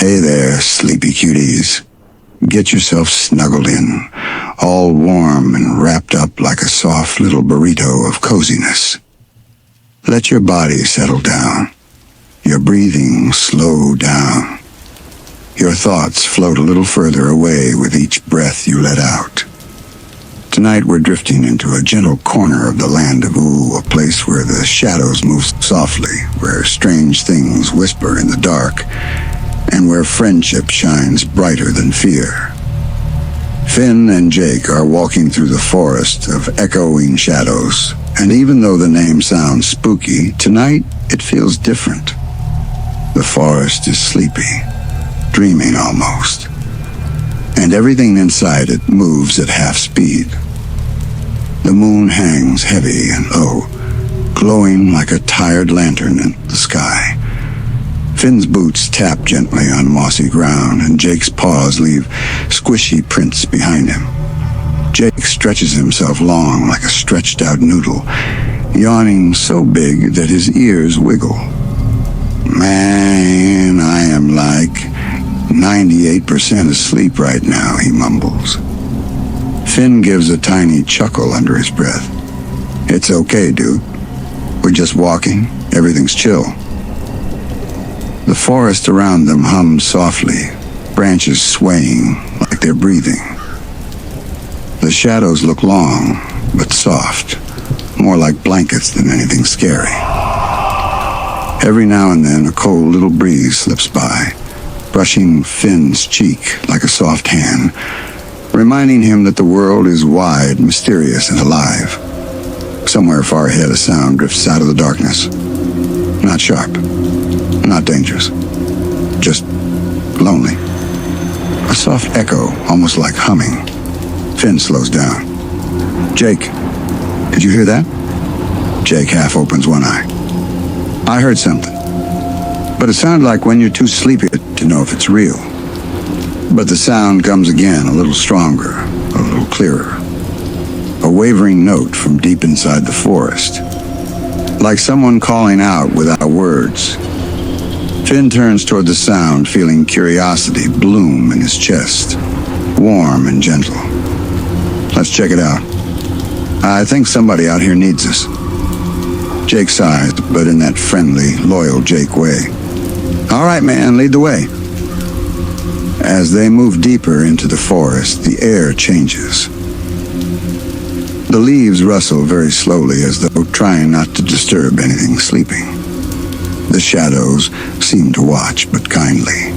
Hey there, sleepy cuties. Get yourself snuggled in, all warm and wrapped up like a soft little burrito of coziness. Let your body settle down, your breathing slow down. Your thoughts float a little further away with each breath you let out. Tonight we're drifting into a gentle corner of the Land of Ooo, a place where the shadows move softly, where strange things whisper in the dark, and where friendship shines brighter than fear. Finn and Jake are walking through the forest of echoing shadows, and even though the name sounds spooky, tonight it feels different. The forest is sleepy, dreaming almost, and everything inside it moves at half speed. The moon hangs heavy and low, glowing like a tired lantern in the sky. Finn's boots tap gently on mossy ground, and Jake's paws leave squishy prints behind him. Jake stretches himself long like a stretched-out noodle, yawning so big that his ears wiggle. Man, I am like 98% asleep right now, he mumbles. Finn gives a tiny chuckle under his breath. It's okay, dude. We're just walking. Everything's chill. The forest around them hums softly, branches swaying like they're breathing. The shadows look long, but soft, more like blankets than anything scary. Every now and then, a cold little breeze slips by, brushing Finn's cheek like a soft hand, reminding him that the world is wide, mysterious, and alive. Somewhere far ahead, a sound drifts out of the darkness. Not sharp. Not dangerous, just lonely. A soft echo, almost like humming. Finn slows down. Jake, did you hear that? Jake half opens one eye. I heard something, but it sounded like when you're too sleepy to know if it's real. But the sound comes again, a little stronger, a little clearer. A wavering note from deep inside the forest, like someone calling out without words. Finn turns toward the sound, feeling curiosity bloom in his chest, warm and gentle. Let's check it out. I think somebody out here needs us. Jake sighs, but in that friendly, loyal Jake way. All right, man, lead the way. As they move deeper into the forest, the air changes. The leaves rustle very slowly as though trying not to disturb anything sleeping. The shadows seem to watch, but kindly.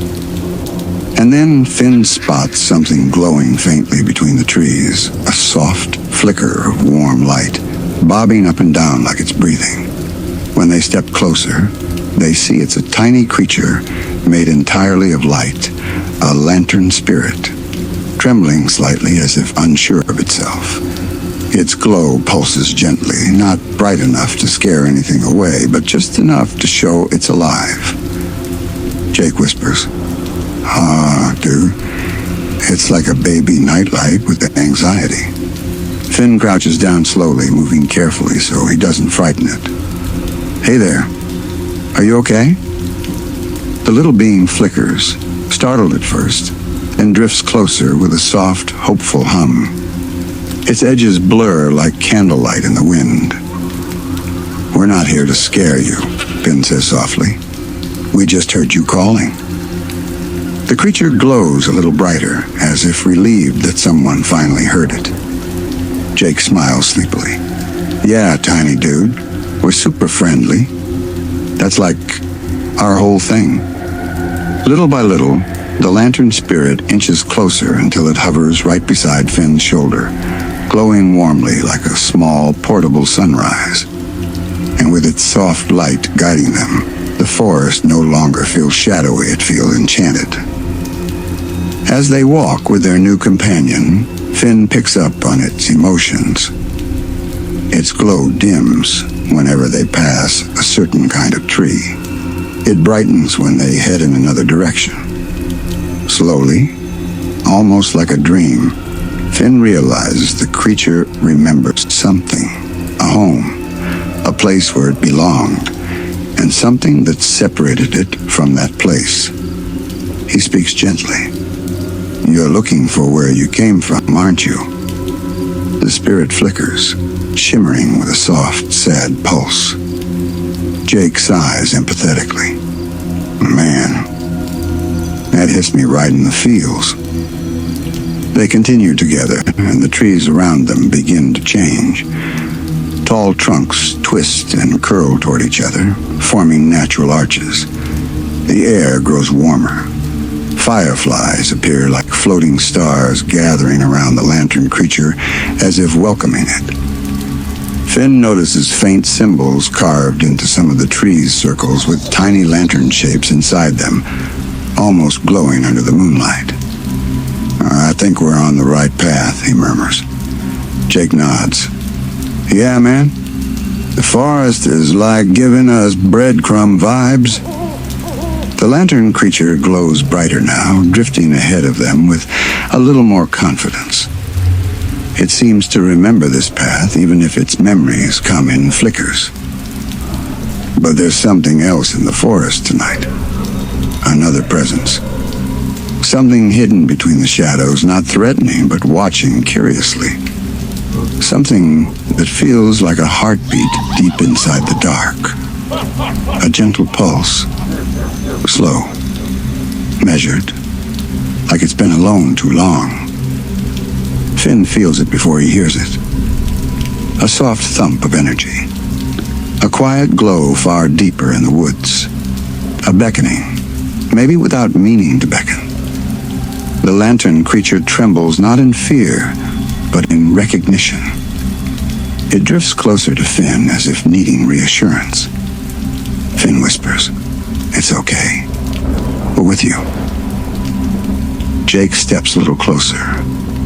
And then Finn spots something glowing faintly between the trees, a soft flicker of warm light, bobbing up and down like it's breathing. When they step closer, they see it's a tiny creature made entirely of light, a lantern spirit, trembling slightly as if unsure of itself. Its glow pulses gently, not bright enough to scare anything away, but just enough to show it's alive. Jake whispers, dude, it's like a baby nightlight with anxiety. Finn crouches down slowly, moving carefully so he doesn't frighten it. Hey there, are you okay? The little being flickers, startled at first, then drifts closer with a soft, hopeful hum. Its edges blur like candlelight in the wind. We're not here to scare you, Finn says softly. We just heard you calling. The creature glows a little brighter, as if relieved that someone finally heard it. Jake smiles sleepily. Yeah, tiny dude, we're super friendly. That's like our whole thing. Little by little, the lantern spirit inches closer until it hovers right beside Finn's shoulder, glowing warmly like a small, portable sunrise. And with its soft light guiding them, the forest no longer feels shadowy, it feels enchanted. As they walk with their new companion, Finn picks up on its emotions. Its glow dims whenever they pass a certain kind of tree. It brightens when they head in another direction. Slowly, almost like a dream, Finn realizes the creature remembers something, a home, a place where it belonged, and something that separated it from that place. He speaks gently. You're looking for where you came from, aren't you? The spirit flickers, shimmering with a soft, sad pulse. Jake sighs empathetically. Man, that hits me right in the feels. They continue together, and the trees around them begin to change. Tall trunks twist and curl toward each other, forming natural arches. The air grows warmer. Fireflies appear like floating stars gathering around the lantern creature as if welcoming it. Finn notices faint symbols carved into some of the tree's circles with tiny lantern shapes inside them, almost glowing under the moonlight. I think we're on the right path, he murmurs. Jake nods. Yeah, man. The forest is like giving us breadcrumb vibes. The lantern creature glows brighter now, drifting ahead of them with a little more confidence. It seems to remember this path, even if its memories come in flickers. But there's something else in the forest tonight. Another presence. Something hidden between the shadows, not threatening, but watching curiously. Something that feels like a heartbeat deep inside the dark. A gentle pulse. Slow. Measured. Like it's been alone too long. Finn feels it before he hears it. A soft thump of energy. A quiet glow far deeper in the woods. A beckoning, maybe without meaning to beckon. The lantern creature trembles not in fear, but in recognition. It drifts closer to Finn as if needing reassurance. Finn whispers, "It's okay. We're with you." Jake steps a little closer,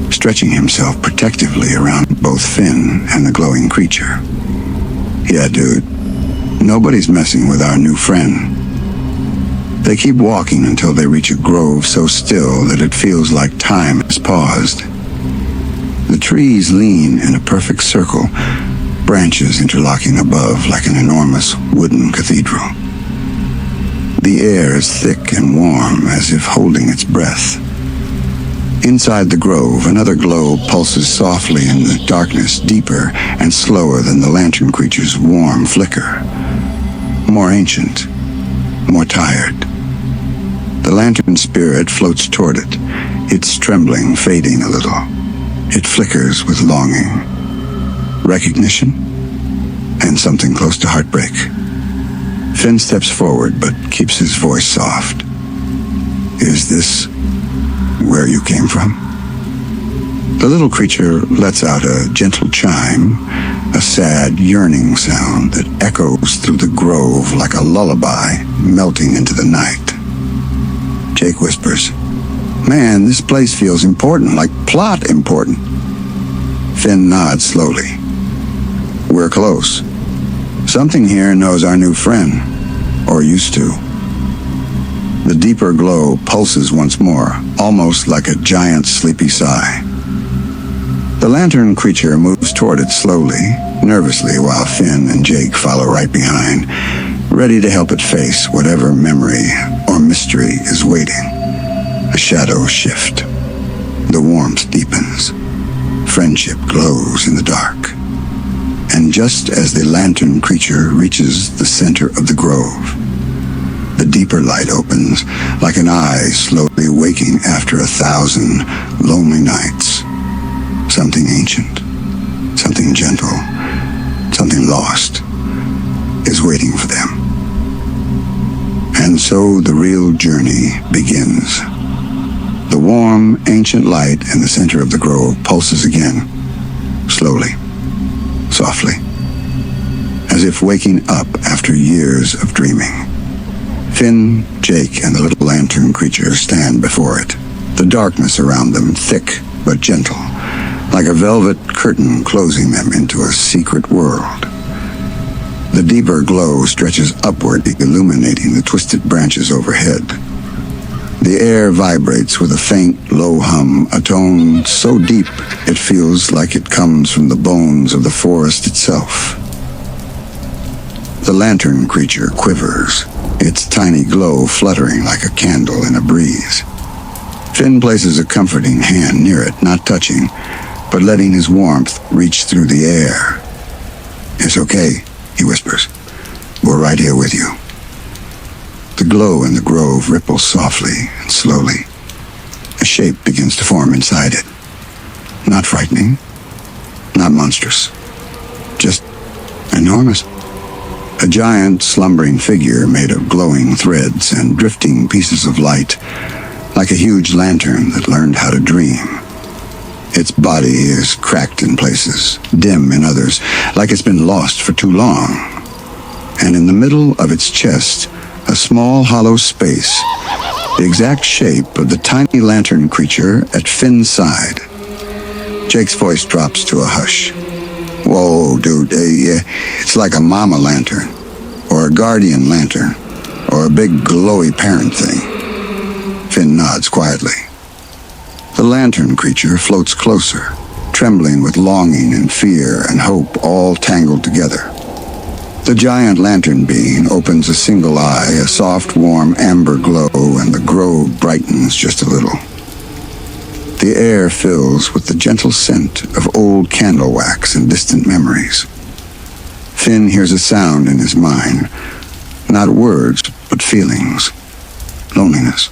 stretching himself protectively around both Finn and the glowing creature. Yeah, dude. Nobody's messing with our new friend. They keep walking until they reach a grove so still that it feels like time has paused. The trees lean in a perfect circle, branches interlocking above like an enormous wooden cathedral. The air is thick and warm, as if holding its breath. Inside the grove, another glow pulses softly in the darkness, deeper and slower than the lantern creature's warm flicker. More ancient, more tired. The lantern spirit floats toward it, its trembling fading a little. It flickers with longing, recognition, and something close to heartbreak. Finn steps forward but keeps his voice soft. Is this where you came from? The little creature lets out a gentle chime, a sad, yearning sound that echoes through the grove like a lullaby melting into the night. Jake whispers, "Man, this place feels important, like plot important." Finn nods slowly. We're close. Something here knows our new friend, or used to. The deeper glow pulses once more, almost like a giant sleepy sigh. The lantern creature moves toward it slowly, nervously, while Finn and Jake follow right behind, ready to help it face whatever memory or mystery is waiting. The shadows shift. The warmth deepens. Friendship glows in the dark. And just as the lantern creature reaches the center of the grove, the deeper light opens, like an eye slowly waking after 1,000 lonely nights. Something ancient, something gentle, something lost is waiting for them. And so the real journey begins. The warm, ancient light in the center of the grove pulses again, slowly, softly, as if waking up after years of dreaming. Finn, Jake, and the little lantern creature stand before it, the darkness around them thick but gentle, like a velvet curtain closing them into a secret world. The deeper glow stretches upward, illuminating the twisted branches overhead. The air vibrates with a faint, low hum, a tone so deep it feels like it comes from the bones of the forest itself. The lantern creature quivers, its tiny glow fluttering like a candle in a breeze. Finn places a comforting hand near it, not touching, but letting his warmth reach through the air. "It's okay," he whispers. "We're right here with you." The glow in the grove ripples softly and slowly. A shape begins to form inside it. Not frightening, not monstrous, just enormous. A giant, slumbering figure made of glowing threads and drifting pieces of light, like a huge lantern that learned how to dream. Its body is cracked in places, dim in others, like it's been lost for too long. And in the middle of its chest, a small hollow space, the exact shape of the tiny lantern creature at Finn's side. Jake's voice drops to a hush. "Whoa, dude, it's like a mama lantern, or a guardian lantern, or a big glowy parent thing." Finn nods quietly. The lantern creature floats closer, trembling with longing and fear and hope all tangled together. The giant lantern being opens a single eye, a soft, warm amber glow, and the grove brightens just a little. The air fills with the gentle scent of old candle wax and distant memories. Finn hears a sound in his mind, not words, but feelings. Loneliness,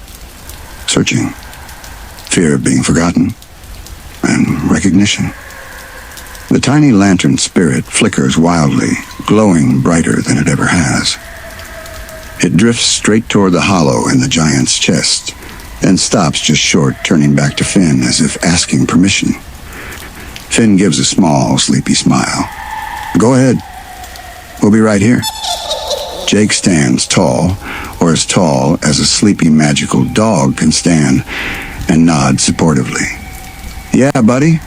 searching, fear of being forgotten, and recognition. The tiny lantern spirit flickers wildly, glowing brighter than it ever has. It drifts straight toward the hollow in the giant's chest, then stops just short, turning back to Finn as if asking permission. Finn gives a small, sleepy smile. "Go ahead. We'll be right here." Jake stands tall, or as tall as a sleepy magical dog can stand, and nods supportively. "Yeah, buddy.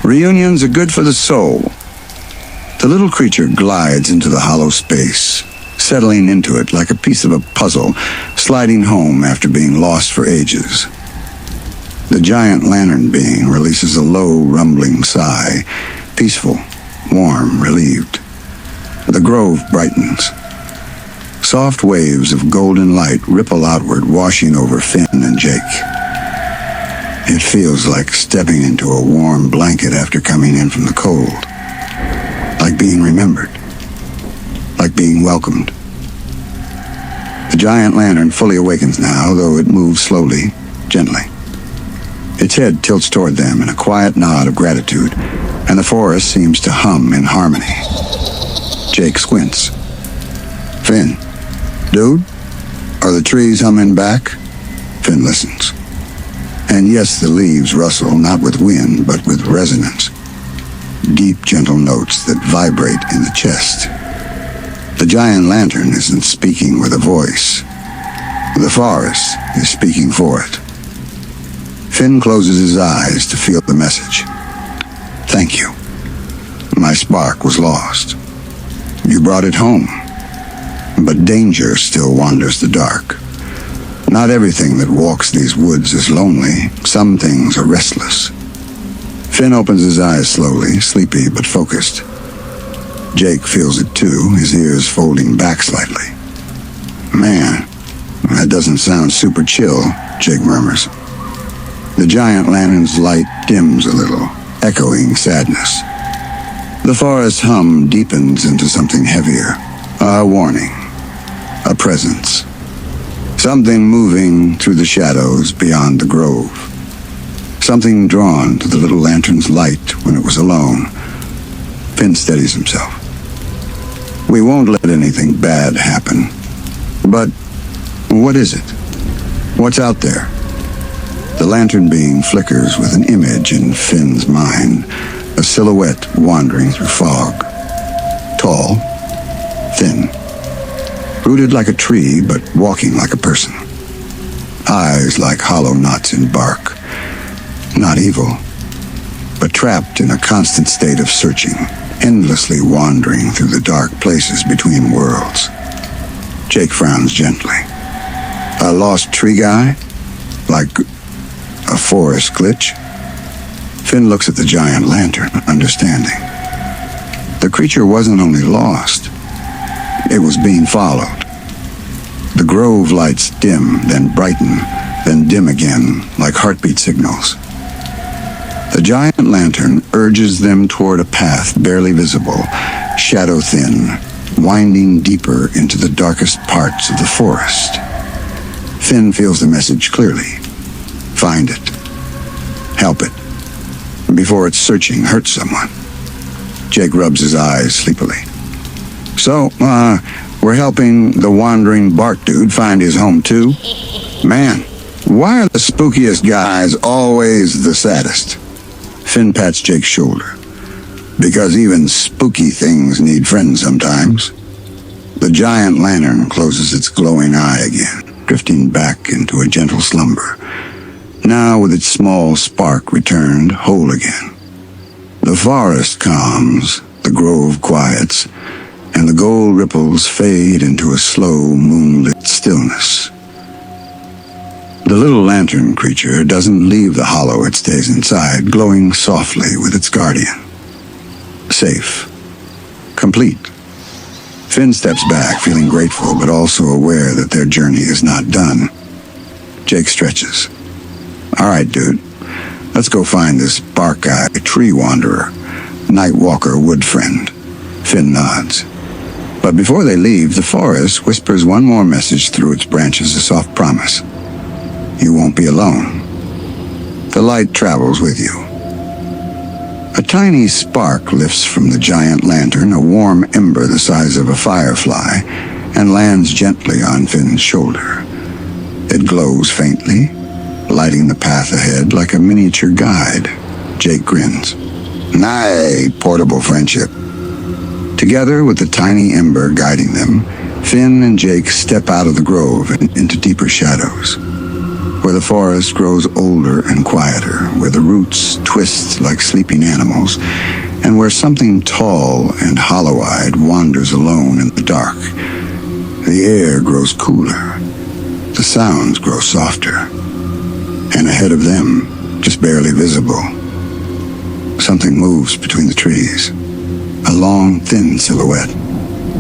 Reunions are good for the soul." The little creature glides into the hollow space, settling into it like a piece of a puzzle, sliding home after being lost for ages. The giant lantern being releases a low, rumbling sigh, peaceful, warm, relieved. The grove brightens. Soft waves of golden light ripple outward, washing over Finn and Jake. It feels like stepping into a warm blanket after coming in from the cold. Like being remembered. Like being welcomed. The giant lantern fully awakens now, though it moves slowly, gently. Its head tilts toward them in a quiet nod of gratitude, and the forest seems to hum in harmony. Jake squints. "Finn, dude, are the trees humming back?" Finn listens. And yes, the leaves rustle, not with wind, but with resonance. Deep, gentle notes that vibrate in the chest. The giant lantern isn't speaking with a voice. The forest is speaking for it. Finn closes his eyes to feel the message. "Thank you. My spark was lost. You brought it home. But danger still wanders the dark. Not everything that walks these woods is lonely. Some things are restless." Finn opens his eyes slowly, sleepy but focused. Jake feels it too, his ears folding back slightly. "Man, that doesn't sound super chill," Jake murmurs. The giant lantern's light dims a little, echoing sadness. The forest hum deepens into something heavier. A warning. A presence. Something moving through the shadows beyond the grove. Something drawn to the little lantern's light when it was alone. Finn steadies himself. "We won't let anything bad happen. But what is it? What's out there?" The lantern being flickers with an image in Finn's mind, a silhouette wandering through fog. Tall, thin, rooted like a tree, but walking like a person. Eyes like hollow knots in bark. Not evil, but trapped in a constant state of searching, endlessly wandering through the dark places between worlds. Jake frowns gently. "A lost tree guy? Like a forest glitch?" Finn looks at the giant lantern, understanding. The creature wasn't only lost, It was being followed. The grove lights dim, then brighten, then dim again, like heartbeat signals. The giant lantern urges them toward a path barely visible, shadow thin, winding deeper into the darkest parts of the forest. Finn feels the message clearly. Find it. Help it. Before its searching hurts someone. Jake rubs his eyes sleepily. So, we're helping the wandering bark dude find his home too? Man, why are the spookiest guys always the saddest? Finn pats Jake's shoulder. Because even spooky things need friends sometimes. The giant lantern closes its glowing eye again, drifting back into a gentle slumber. Now with its small spark returned whole again. The forest calms, the grove quiets, and the gold ripples fade into a slow, moonlit stillness. The little lantern creature doesn't leave the hollow it stays inside, glowing softly with its guardian. Safe. Complete. Finn steps back, feeling grateful, but also aware that their journey is not done. Jake stretches. All right, dude. Let's go find this bark-eye tree wanderer, night walker wood friend. Finn nods. But before they leave, the forest whispers one more message through its branches, a soft promise. You won't be alone. The light travels with you. A tiny spark lifts from the giant lantern, a warm ember the size of a firefly, and lands gently on Finn's shoulder. It glows faintly, lighting the path ahead like a miniature guide. Jake grins. Nay, portable friendship. Together with the tiny ember guiding them, Finn and Jake step out of the grove and into deeper shadows, where the forest grows older and quieter, where the roots twist like sleeping animals, and where something tall and hollow-eyed wanders alone in the dark. The air grows cooler. The sounds grow softer. And ahead of them, just barely visible, something moves between the trees. A long, thin silhouette,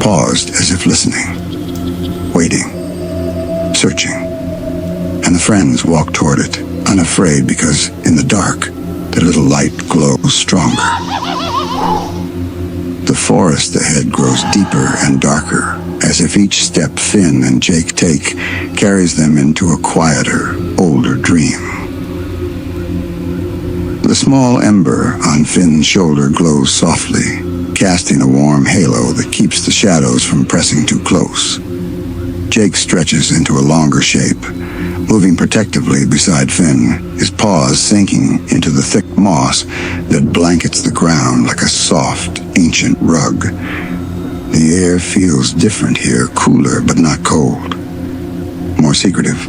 paused as if listening, waiting, searching. And the friends walk toward it, unafraid because, in the dark, the little light glows stronger. The forest ahead grows deeper and darker, as if each step Finn and Jake take carries them into a quieter, older dream. The small ember on Finn's shoulder glows softly, casting a warm halo that keeps the shadows from pressing too close. Jake stretches into a longer shape, moving protectively beside Finn, his paws sinking into the thick moss that blankets the ground like a soft, ancient rug. The air feels different here, cooler but not cold, more secretive,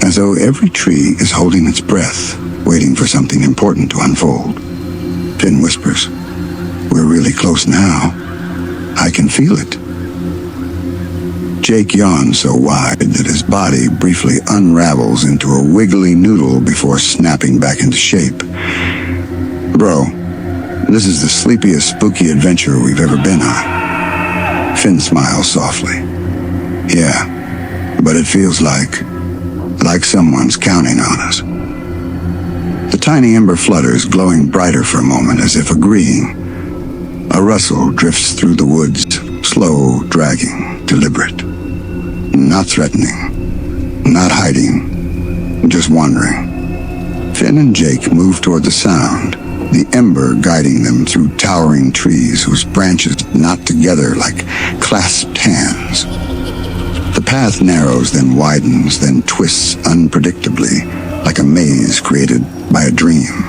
as though every tree is holding its breath, waiting for something important to unfold. Finn whispers, "We're really close now. I can feel it." Jake yawns so wide that his body briefly unravels into a wiggly noodle before snapping back into shape. Bro, this is the sleepiest, spooky adventure we've ever been on. Finn smiles softly. Yeah, but it feels like someone's counting on us. The tiny ember flutters, glowing brighter for a moment as if agreeing. A rustle drifts through the woods, slow, dragging, deliberate. Not threatening, not hiding, just wandering. Finn and Jake move toward the sound, the ember guiding them through towering trees whose branches knot together like clasped hands. The path narrows, then widens, then twists unpredictably, like a maze created by a dream.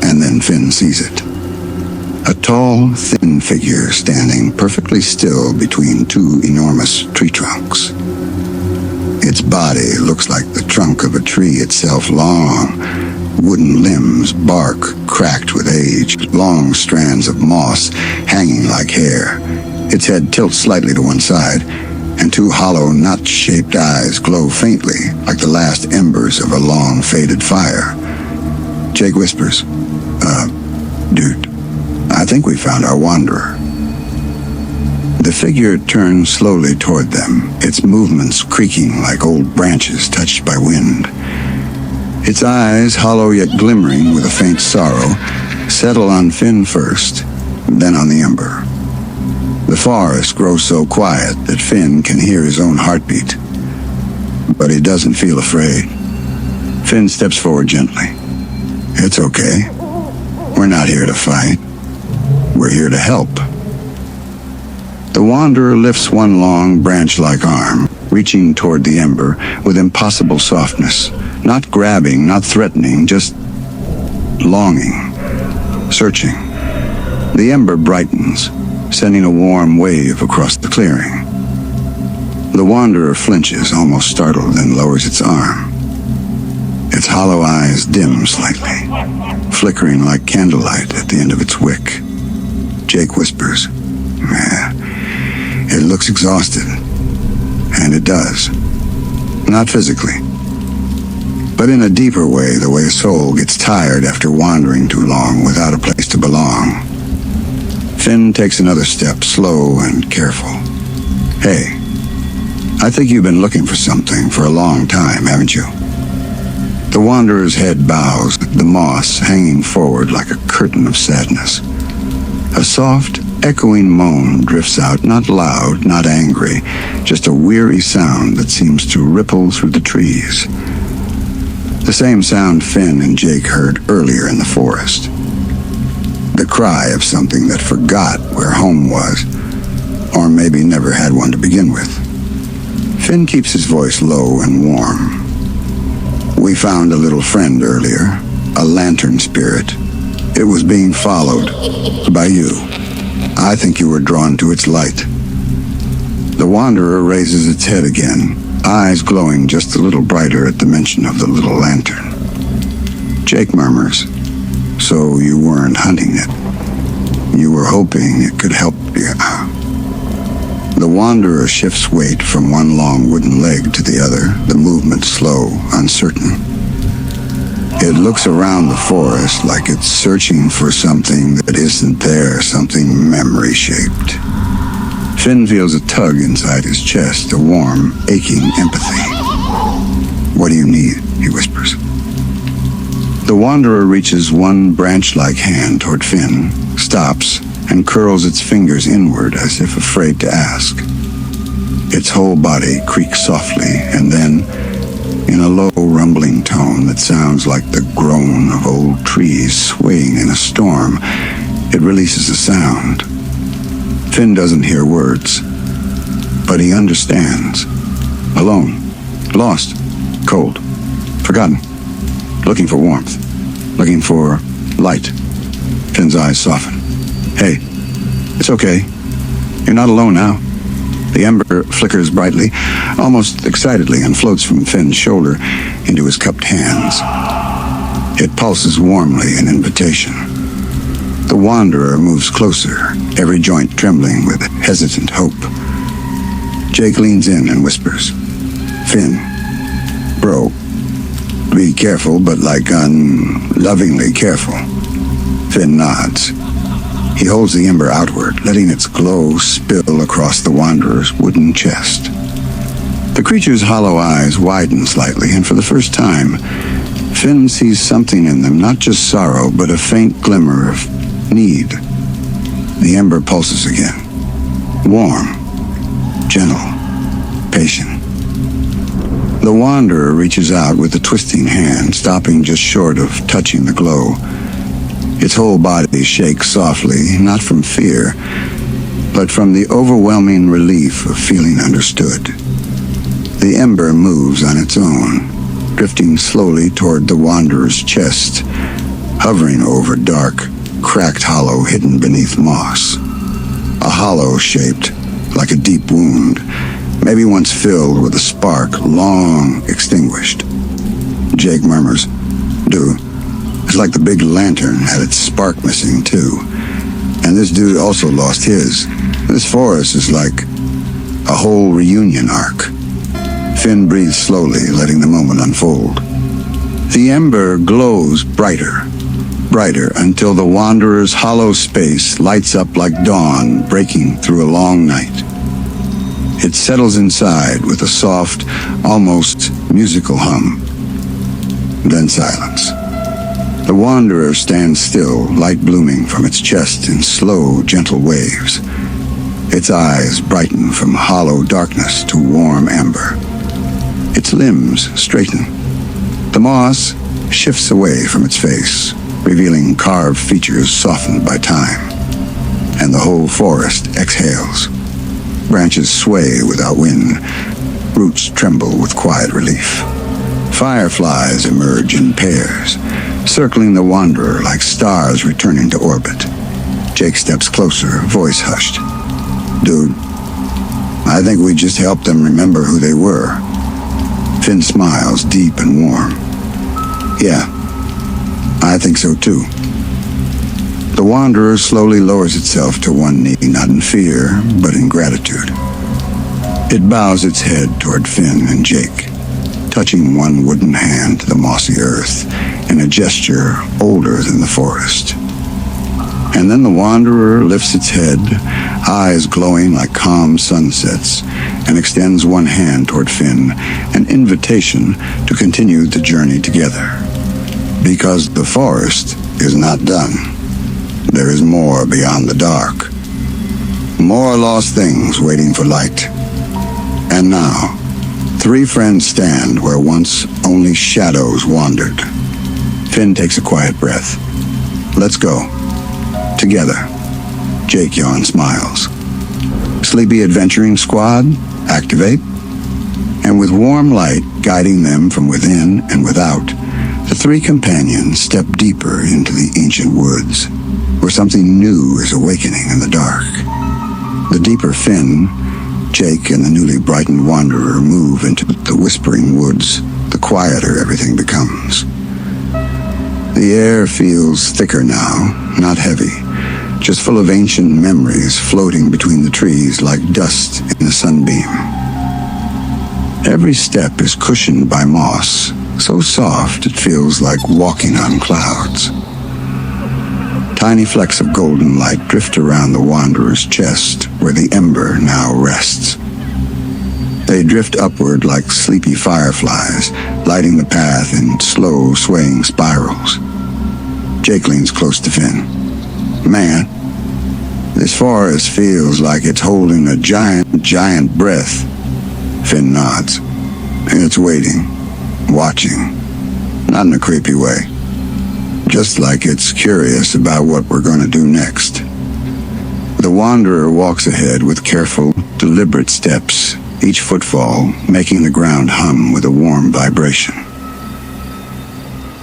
And then Finn sees it. A tall, thin figure standing perfectly still between two enormous tree trunks. Its body looks like the trunk of a tree itself, long, wooden limbs, bark cracked with age, long strands of moss hanging like hair. Its head tilts slightly to one side, and two hollow, nut-shaped eyes glow faintly like the last embers of a long, faded fire. Jake whispers, Dude, I think we found our wanderer." The figure turns slowly toward them, its movements creaking like old branches touched by wind. Its eyes, hollow yet glimmering with a faint sorrow, settle on Finn first, then on the Ember. The forest grows so quiet that Finn can hear his own heartbeat, but he doesn't feel afraid. Finn steps forward gently. It's okay. We're not here to fight. We're here to help. The Wanderer lifts one long branch-like arm, reaching toward the Ember with impossible softness. Not grabbing, not threatening, just longing, searching. The Ember brightens, sending a warm wave across the clearing. The Wanderer flinches, almost startled, then lowers its arm. Its hollow eyes dim slightly, flickering like candlelight at the end of its wick. Jake whispers, "It looks exhausted." And it does. Not physically, but in a deeper way, the way a soul gets tired after wandering too long without a place to belong. Finn takes another step, slow and careful. Hey, I think you've been looking for something for a long time, haven't you? The Wanderer's head bows, the moss hanging forward like a curtain of sadness. A soft, echoing moan drifts out, not loud, not angry, just a weary sound that seems to ripple through the trees. The same sound Finn and Jake heard earlier in the forest. The cry of something that forgot where home was, or maybe never had one to begin with. Finn keeps his voice low and warm. We found a little friend earlier, a lantern spirit. It was being followed by you. I think you were drawn to its light. The Wanderer raises its head again, eyes glowing just a little brighter at the mention of the little lantern. Jake murmurs, "So you weren't hunting it. You were hoping it could help you." The Wanderer shifts weight from one long wooden leg to the other, the movement slow, uncertain. It looks around the forest like it's searching for something that isn't there, something memory-shaped. Finn feels a tug inside his chest, a warm, aching empathy. "What do you need?" he whispers. The Wanderer reaches one branch-like hand toward Finn, stops, and curls its fingers inward as if afraid to ask. Its whole body creaks softly, and then, in a low, rumbling tone that sounds like the groan of old trees swaying in a storm, it releases a sound. Finn doesn't hear words, but he understands. Alone, lost, cold, forgotten, looking for warmth, looking for light. Finn's eyes soften. "Hey, it's okay. You're not alone now." The Ember flickers brightly, almost excitedly, and floats from Finn's shoulder into his cupped hands. It pulses warmly in invitation. The Wanderer moves closer, every joint trembling with hesitant hope. Jake leans in and whispers, "Finn, bro, be careful, but like unlovingly careful." Finn nods. He holds the Ember outward, letting its glow spill across the Wanderer's wooden chest. The creature's hollow eyes widen slightly, and for the first time, Finn sees something in them, not just sorrow, but a faint glimmer of need. The Ember pulses again. Warm, gentle, patient. The Wanderer reaches out with a twisting hand, stopping just short of touching the glow. Its whole body shakes softly, not from fear, but from the overwhelming relief of feeling understood. The Ember moves on its own, drifting slowly toward the Wanderer's chest, hovering over dark, cracked hollow hidden beneath moss. A hollow shaped like a deep wound, maybe once filled with a spark long extinguished. Jake murmurs, "Dude, it's like the big lantern had its spark missing too. And this dude also lost his. This forest is like a whole reunion arc." Finn breathes slowly, letting the moment unfold. The Ember glows brighter brighter until the wanderer's hollow space lights up like dawn breaking through a long night. It settles inside with a soft, almost musical hum. Then silence. The wanderer stands still, light blooming from its chest in slow, gentle waves. Its eyes brighten from hollow darkness to warm amber. Its limbs straighten. The moss shifts away from its face, revealing carved features softened by time. And the whole forest exhales. Branches sway without wind. Roots tremble with quiet relief. Fireflies emerge in pairs, circling the wanderer like stars returning to orbit. Jake steps closer, voice hushed. Dude, I think we just helped them remember who they were. Finn smiles, deep and warm. Yeah, I think so too. The wanderer slowly lowers itself to one knee, not in fear, but in gratitude. It bows its head toward Finn and Jake, touching one wooden hand to the mossy earth in a gesture older than the forest. And then the wanderer lifts its head, eyes glowing like calm sunsets, and extends one hand toward Finn, an invitation to continue the journey together. Because the forest is not done. There is more beyond the dark. More lost things waiting for light. And now, three friends stand where once only shadows wandered. Finn takes a quiet breath. Let's go. Together. Jake yawn smiles. Sleepy adventuring squad, activate. And with warm light guiding them from within and without, the three companions step deeper into the ancient woods, where something new is awakening in the dark. The deeper Finn, Jake, and the newly brightened wanderer move into the whispering woods, the quieter everything becomes. The air feels thicker now, not heavy, just full of ancient memories floating between the trees like dust in a sunbeam. Every step is cushioned by moss, so soft it feels like walking on clouds. Tiny flecks of golden light drift around the wanderer's chest, where the ember now rests. They drift upward like sleepy fireflies, lighting the path in slow, swaying spirals. Jake leans close to Finn. Man, this forest feels like it's holding a giant breath. Finn nods. It's waiting, watching, not in a creepy way. Just like it's curious about what we're going to do next. The wanderer walks ahead with careful, deliberate steps, each footfall making the ground hum with a warm vibration.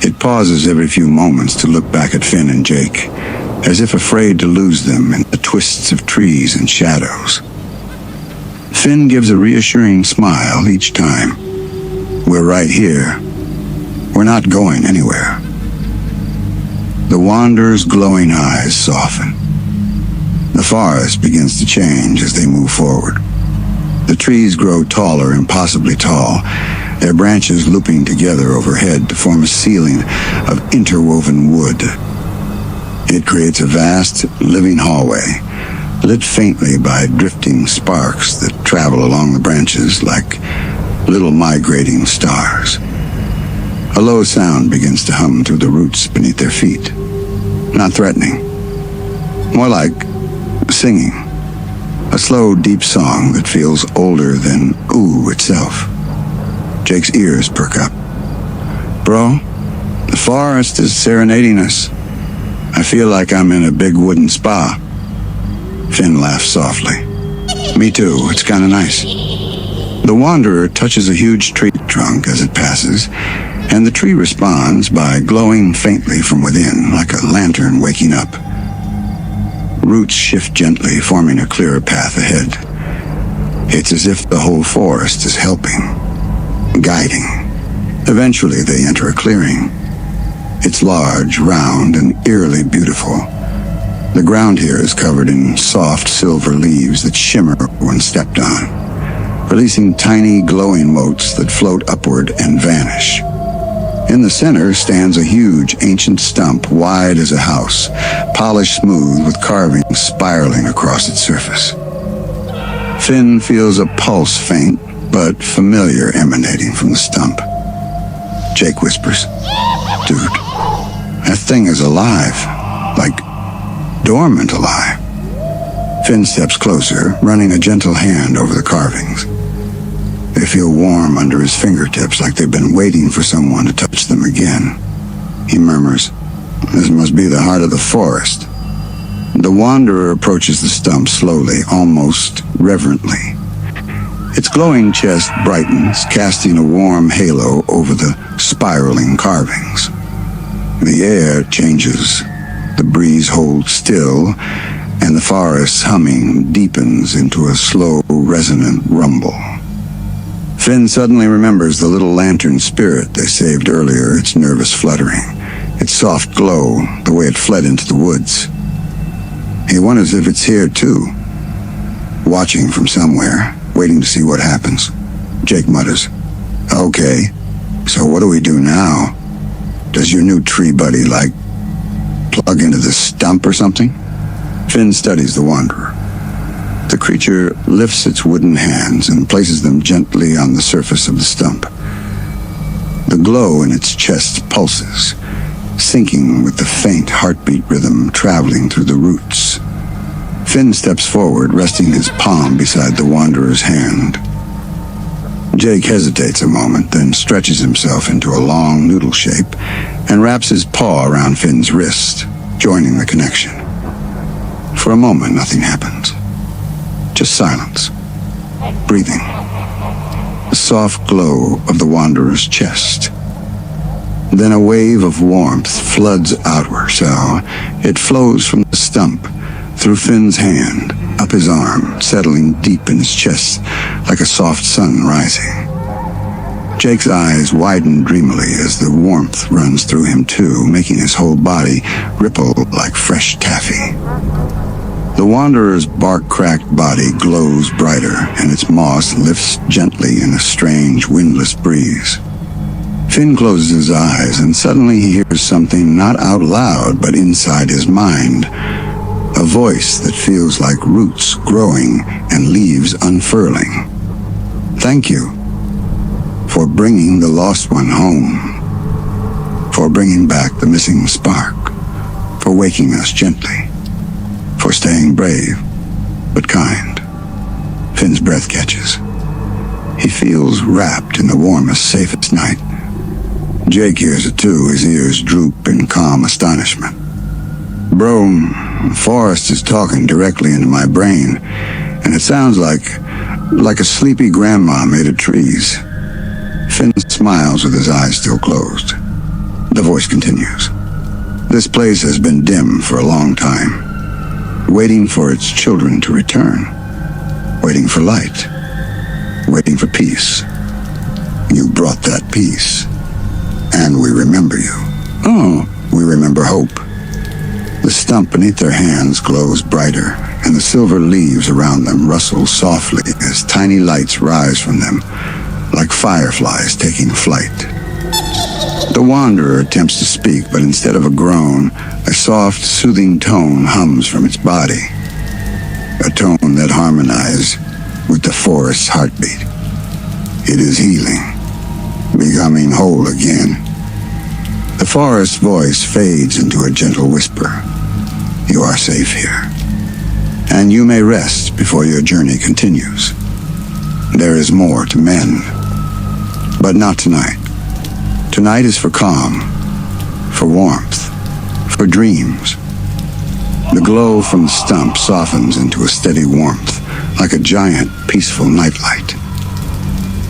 It pauses every few moments to look back at Finn and Jake, as if afraid to lose them in the twists of trees and shadows. Finn gives a reassuring smile each time. We're right here. We're not going anywhere. The wanderer's glowing eyes soften. The forest begins to change as they move forward. The trees grow taller, impossibly tall, their branches looping together overhead to form a ceiling of interwoven wood. It creates a vast, living hallway, lit faintly by drifting sparks that travel along the branches like little migrating stars. A low sound begins to hum through the roots beneath their feet. Not threatening. More like singing. A slow, deep song that feels older than Ooo itself. Jake's ears perk up. Bro, the forest is serenading us. I feel like I'm in a big wooden spa. Finn laughs softly. Me too, it's kinda nice. The wanderer touches a huge tree trunk as it passes, and the tree responds by glowing faintly from within, like a lantern waking up. Roots shift gently, forming a clearer path ahead. It's as if the whole forest is helping, guiding. Eventually they enter a clearing. It's large, round, and eerily beautiful. The ground here is covered in soft silver leaves that shimmer when stepped on, releasing tiny glowing motes that float upward and vanish. In the center stands a huge ancient stump wide as a house, polished smooth with carvings spiraling across its surface. Finn feels a pulse faint but familiar emanating from the stump. Jake whispers, "Dude, that thing is alive, like dormant alive." Finn steps closer, running a gentle hand over the carvings. They feel warm under his fingertips, like they've been waiting for someone to touch them again. He murmurs, "This must be the heart of the forest." The wanderer approaches the stump slowly, almost reverently. Its glowing chest brightens, casting a warm halo over the spiraling carvings. The air changes. The breeze holds still, and the forest's humming deepens into a slow, resonant rumble. Finn suddenly remembers the little lantern spirit they saved earlier, its nervous fluttering, its soft glow, the way it fled into the woods. He wonders if it's here too, watching from somewhere, waiting to see what happens. Jake mutters, "Okay, so what do we do now? Does your new tree buddy, plug into the stump or something?" Finn studies the wanderer. The creature lifts its wooden hands and places them gently on the surface of the stump. The glow in its chest pulses, syncing with the faint heartbeat rhythm traveling through the roots. Finn steps forward, resting his palm beside the wanderer's hand. Jake hesitates a moment, then stretches himself into a long noodle shape and wraps his paw around Finn's wrist, joining the connection. For a moment, nothing happens. Just silence. Breathing. The soft glow of the wanderer's chest. Then a wave of warmth floods outward, so it flows from the stump, through Finn's hand, up his arm, settling deep in his chest like a soft sun rising. Jake's eyes widen dreamily as the warmth runs through him too, making his whole body ripple like fresh taffy. The wanderer's bark-cracked body glows brighter, and its moss lifts gently in a strange, windless breeze. Finn closes his eyes, and suddenly he hears something not out loud, but inside his mind. A voice that feels like roots growing and leaves unfurling. "Thank you for bringing the lost one home, for bringing back the missing spark, for waking us gently, for staying brave, but kind." Finn's breath catches. He feels wrapped in the warmest, safest night. Jake hears it too, his ears droop in calm astonishment. "Bro, Forrest is talking directly into my brain, and it sounds like a sleepy grandma made of trees." Finn smiles with his eyes still closed. The voice continues. "This place has been dim for a long time, waiting for its children to return, waiting for light, waiting for peace. You brought that peace, and we remember you. Oh, we remember hope." The stump beneath their hands glows brighter, and the silver leaves around them rustle softly as tiny lights rise from them, like fireflies taking flight. The wanderer attempts to speak, but instead of a groan, a soft, soothing tone hums from its body, a tone that harmonizes with the forest's heartbeat. It is healing, becoming whole again. The forest's voice fades into a gentle whisper. "You are safe here, and you may rest before your journey continues. There is more to mend, but not tonight. Tonight is for calm, for warmth, for dreams." The glow from the stump softens into a steady warmth, like a giant, peaceful nightlight.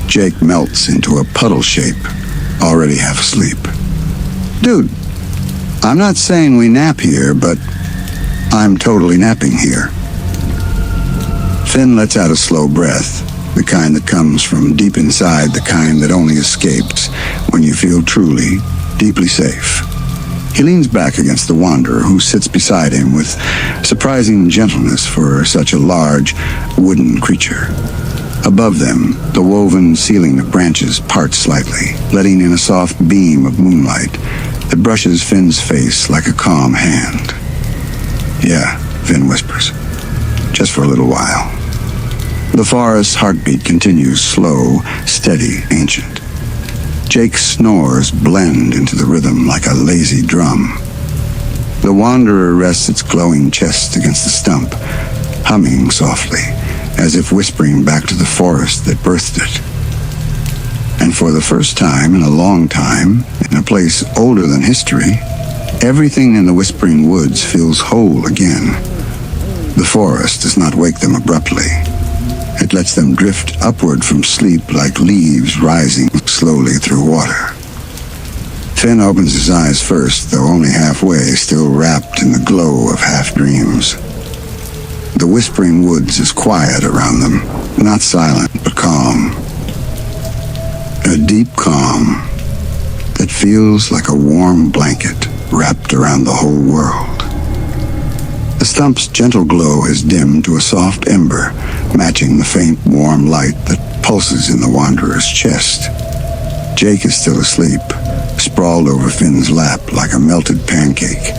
Jake melts into a puddle shape, already half asleep. "Dude, I'm not saying we nap here, but I'm totally napping here." Finn lets out a slow breath, the kind that comes from deep inside, the kind that only escapes when you feel truly, deeply safe. He leans back against the wanderer, who sits beside him with surprising gentleness for such a large, wooden creature. Above them, the woven ceiling of branches parts slightly, letting in a soft beam of moonlight that brushes Finn's face like a calm hand. "Yeah," Finn whispers. "Just for a little while." The forest's heartbeat continues, slow, steady, ancient. Jake's snores blend into the rhythm like a lazy drum. The wanderer rests its glowing chest against the stump, humming softly, as if whispering back to the forest that birthed it. And for the first time in a long time, in a place older than history, everything in the whispering woods feels whole again. The forest does not wake them abruptly. It lets them drift upward from sleep like leaves rising slowly through water. Finn opens his eyes first, though only halfway, still wrapped in the glow of half-dreams. The whispering woods is quiet around them, not silent, but calm. A deep calm that feels like a warm blanket wrapped around the whole world. The stump's gentle glow has dimmed to a soft ember, matching the faint, warm light that pulses in the wanderer's chest. Jake is still asleep, sprawled over Finn's lap like a melted pancake,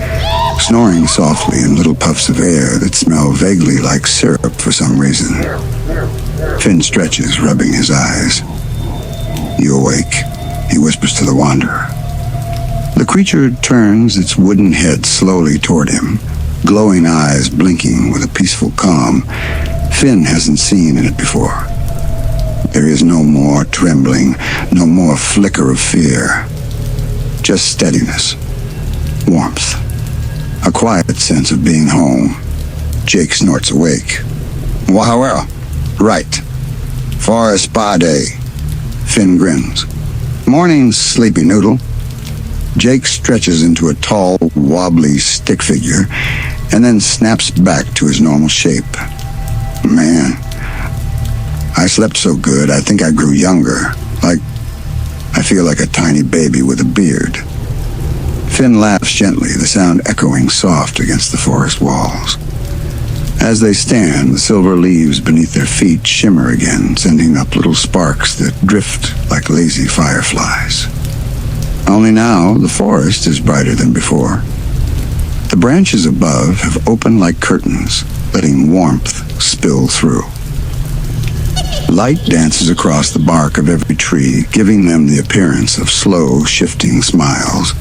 snoring softly in little puffs of air that smell vaguely like syrup for some reason. Finn stretches, rubbing his eyes. "You awake?" he whispers to the wanderer. The creature turns its wooden head slowly toward him, glowing eyes blinking with a peaceful calm Finn hasn't seen in it before. There is no more trembling, no more flicker of fear. Just steadiness, warmth, a quiet sense of being home. Jake snorts awake. "Well, right. For a spa day." Finn grins. "Morning, sleepy noodle." Jake stretches into a tall, wobbly stick figure and then snaps back to his normal shape. "Man, I slept so good I think I grew younger. I feel like a tiny baby with a beard." Finn laughs gently, the sound echoing soft against the forest walls. As they stand, the silver leaves beneath their feet shimmer again, sending up little sparks that drift like lazy fireflies. Only now, the forest is brighter than before. The branches above have opened like curtains, letting warmth spill through. Light dances across the bark of every tree, giving them the appearance of slow, shifting smiles.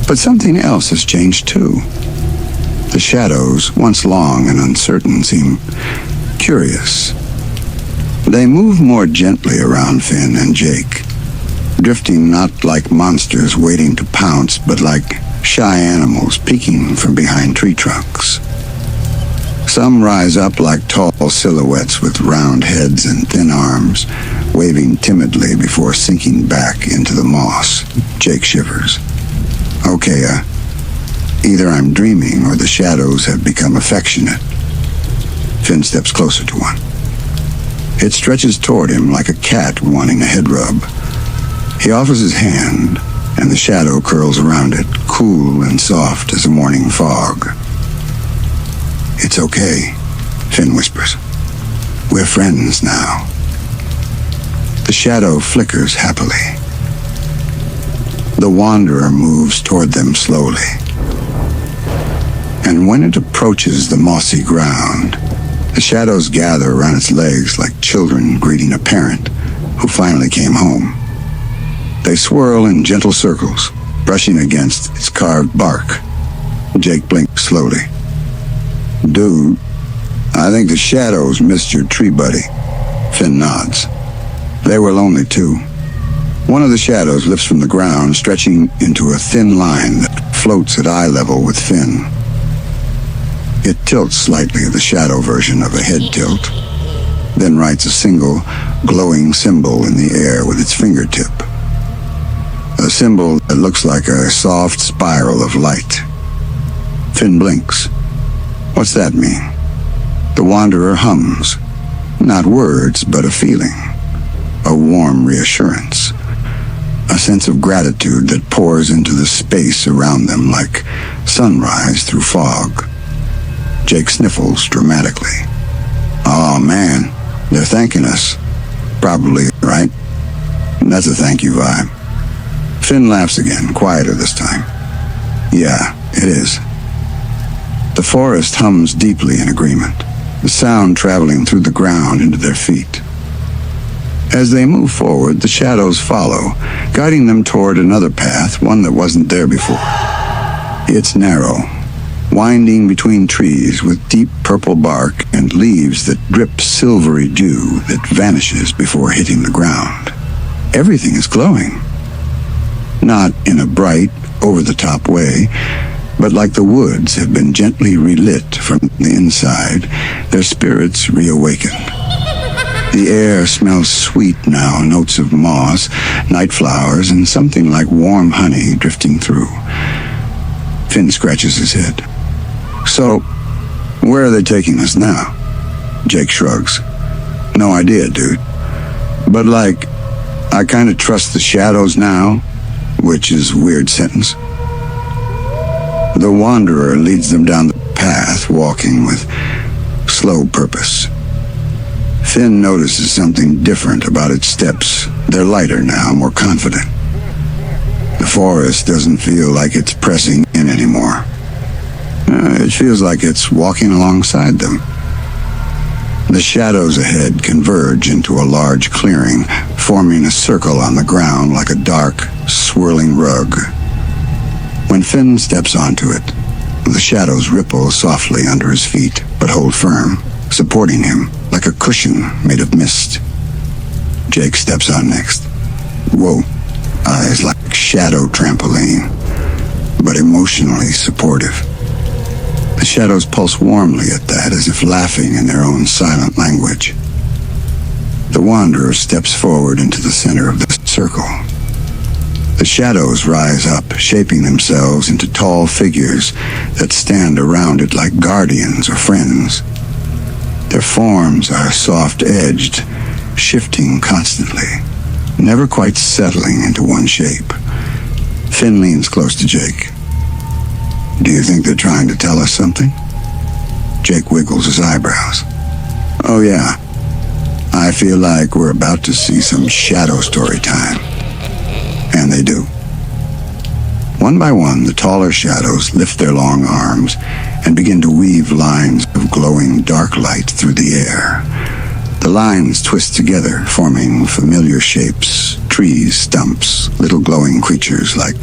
But something else has changed too. The shadows, once long and uncertain, seem curious. They move more gently around Finn and Jake, drifting not like monsters waiting to pounce, but like shy animals peeking from behind tree trunks. Some rise up like tall silhouettes with round heads and thin arms, waving timidly before sinking back into the moss. Jake shivers. Okay, either I'm dreaming or the shadows have become affectionate. Finn steps closer to one. It stretches toward him like a cat wanting a head rub. He offers his hand, and the shadow curls around it, cool and soft as a morning fog. "It's okay," Finn whispers. "We're friends now." The shadow flickers happily. The wanderer moves toward them slowly. And when it approaches the mossy ground, the shadows gather around its legs like children greeting a parent who finally came home. They swirl in gentle circles, brushing against its carved bark. Jake blinks slowly. "Dude, I think the shadows missed your tree buddy." Finn nods. They were lonely too. One of the shadows lifts from the ground, stretching into a thin line that floats at eye level with Finn. It tilts slightly, the shadow version of a head tilt, then writes a single, glowing symbol in the air with its fingertip. A symbol that looks like a soft spiral of light. Finn blinks. What's that mean? The wanderer hums. Not words, but a feeling. A warm reassurance. A sense of gratitude that pours into the space around them like sunrise through fog. Jake sniffles dramatically. "Oh man, They're thanking us. Probably, right? That's a thank you vibe. Finn laughs again, quieter this time. Yeah, it is. The forest hums deeply in agreement, the sound traveling through the ground into their feet. As they move forward, the shadows follow, guiding them toward another path, one that wasn't there before. It's narrow, winding between trees with deep purple bark and leaves that drip silvery dew that vanishes before hitting the ground. Everything is glowing. Not in a bright, over-the-top way, but like the woods have been gently relit from the inside, their spirits reawakened. The air smells sweet now, notes of moss, night flowers, and something like warm honey drifting through. Finn scratches his head. So, where are they taking us now? Jake shrugs. No idea, dude. But I kind of trust the shadows now, which is a weird sentence. The wanderer leads them down the path, walking with slow purpose. Finn notices something different about its steps. They're lighter now, more confident. The forest doesn't feel like it's pressing in anymore. It feels like it's walking alongside them. The shadows ahead converge into a large clearing, forming a circle on the ground like a dark, swirling rug. When Finn steps onto it, the shadows ripple softly under his feet, but hold firm, supporting him like a cushion made of mist. Jake steps on next. Whoa, eyes like shadow trampoline, but emotionally supportive. The shadows pulse warmly at that, as if laughing in their own silent language. The wanderer steps forward into the center of the circle. The shadows rise up, shaping themselves into tall figures that stand around it like guardians or friends. Their forms are soft-edged, shifting constantly, never quite settling into one shape. Finn leans close to Jake. Do you think they're trying to tell us something? Jake wiggles his eyebrows. Oh yeah, I feel like we're about to see some shadow story time. And they do. One by one, the taller shadows lift their long arms and begin to weave lines of glowing dark light through the air. The lines twist together, forming familiar shapes, trees, stumps, little glowing creatures like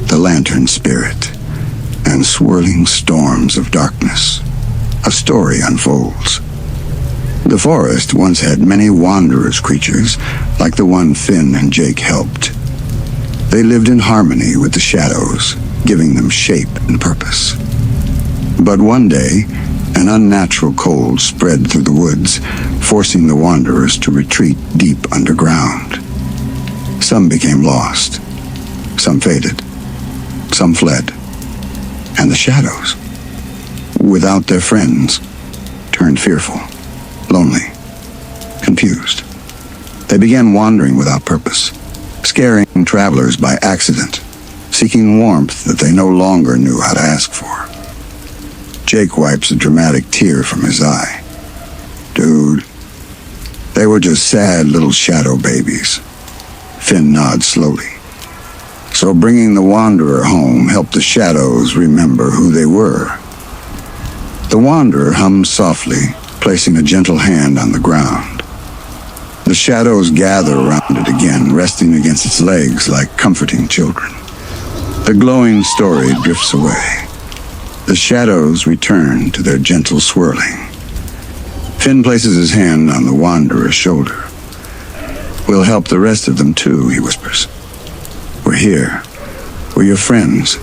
the lantern spirit, and swirling storms of darkness. A story unfolds. The forest once had many wanderers creatures, like the one Finn and Jake helped. They lived in harmony with the shadows, giving them shape and purpose. But one day, an unnatural cold spread through the woods, forcing the wanderers to retreat deep underground. Some became lost. Some faded. Some fled. And the shadows, without their friends, turned fearful, lonely, confused. They began wandering without purpose, scaring travelers by accident, seeking warmth that they no longer knew how to ask for. Jake wipes a dramatic tear from his eye. Dude, they were just sad little shadow babies. Finn nods slowly. So bringing the wanderer home helped the shadows remember who they were. The wanderer hums softly, placing a gentle hand on the ground. The shadows gather around it again, resting against its legs like comforting children. The glowing story drifts away. The shadows return to their gentle swirling. Finn places his hand on the wanderer's shoulder. We'll help the rest of them too, he whispers. We're here. We're your friends.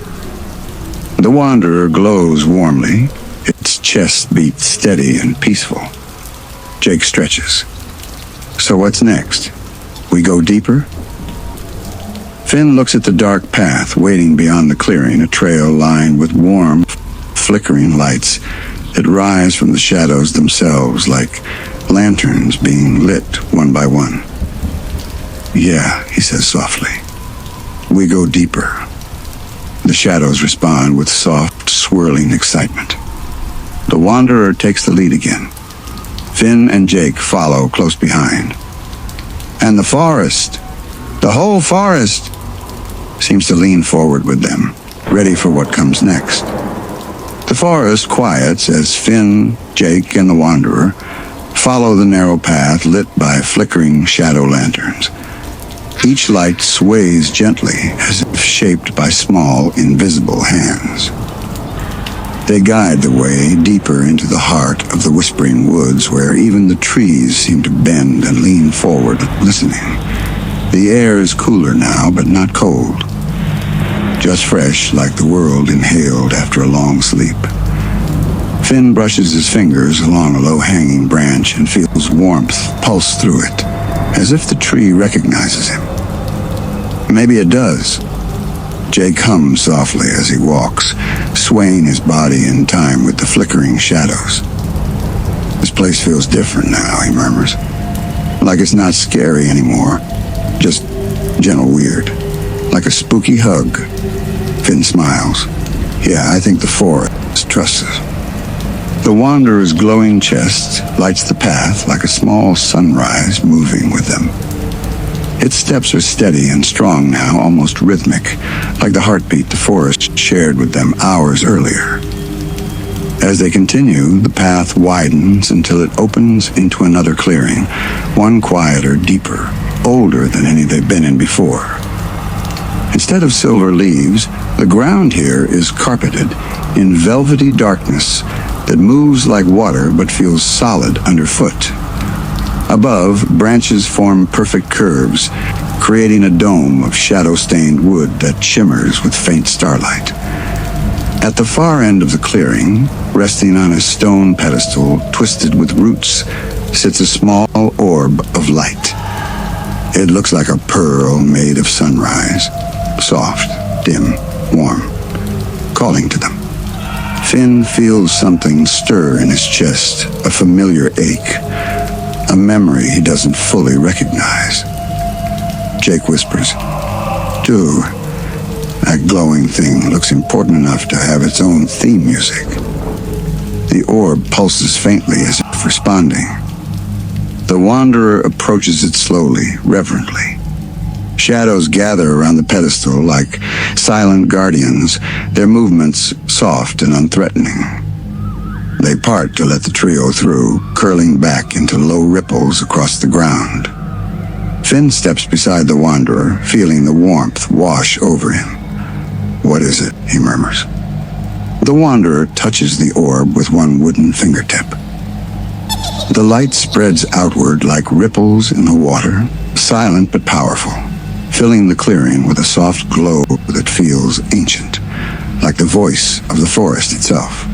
The wanderer glows warmly. Its chest beats steady and peaceful. Jake stretches. So what's next? We go deeper? Finn looks at the dark path waiting beyond the clearing, a trail lined with warm, flickering lights that rise from the shadows themselves like lanterns being lit one by one. Yeah, he says softly. We go deeper. The shadows respond with soft, swirling excitement. The wanderer takes the lead again. Finn and Jake follow close behind. And the forest, the whole forest, seems to lean forward with them, ready for what comes next. The forest quiets as Finn, Jake, and the Wanderer follow the narrow path lit by flickering shadow lanterns. Each light sways gently as if shaped by small, invisible hands. They guide the way deeper into the heart of the whispering woods where even the trees seem to bend and lean forward, listening. The air is cooler now, but not cold. Just fresh, like the world inhaled after a long sleep. Finn brushes his fingers along a low-hanging branch and feels warmth pulse through it, as if the tree recognizes him. Maybe it does. Jake hums softly as he walks, swaying his body in time with the flickering shadows. This place feels different now, he murmurs. Like it's not scary anymore, just gentle weird. Like a spooky hug. Finn smiles. Yeah, I think the forest trusts us. The Wanderer's glowing chest lights the path like a small sunrise moving with them. Its steps are steady and strong now, almost rhythmic, like the heartbeat the forest shared with them hours earlier. As they continue, the path widens until it opens into another clearing, one quieter, deeper, older than any they've been in before. Instead of silver leaves, the ground here is carpeted in velvety darkness that moves like water but feels solid underfoot. Above, branches form perfect curves, creating a dome of shadow-stained wood that shimmers with faint starlight. At the far end of the clearing, resting on a stone pedestal twisted with roots, sits a small orb of light. It looks like a pearl made of sunrise, soft, dim, warm, calling to them. Finn feels something stir in his chest, a familiar ache. A memory he doesn't fully recognize. Jake whispers, "Dude, that glowing thing looks important enough to have its own theme music." The orb pulses faintly as if responding. The Wanderer approaches it slowly, reverently. Shadows gather around the pedestal like silent guardians, their movements soft and unthreatening. They part to let the trio through, curling back into low ripples across the ground. Finn steps beside the Wanderer, feeling the warmth wash over him. "What is it?" he murmurs. The Wanderer touches the orb with one wooden fingertip. The light spreads outward like ripples in the water, silent but powerful, filling the clearing with a soft glow that feels ancient, like the voice of the forest itself.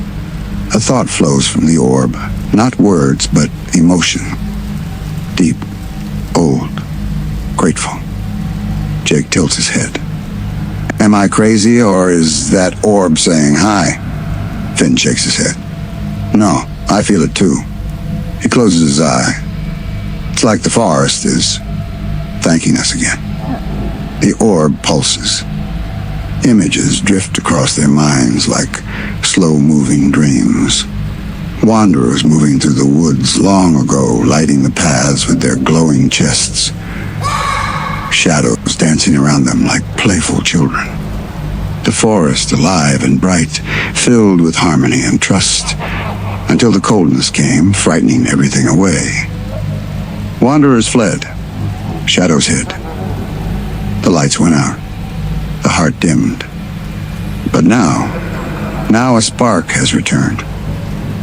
A thought flows from the orb, not words, but emotion. Deep, old, grateful. Jake tilts his head. Am I crazy, or is that orb saying hi? Finn shakes his head. No, I feel it too. He closes his eye. It's like the forest is thanking us again. The orb pulses. Images drift across their minds like slow-moving dreams. Wanderers moving through the woods long ago, lighting the paths with their glowing chests. Shadows dancing around them like playful children. The forest alive and bright, filled with harmony and trust, until the coldness came, frightening everything away. Wanderers fled. Shadows hid. The lights went out. The heart dimmed. But now a spark has returned.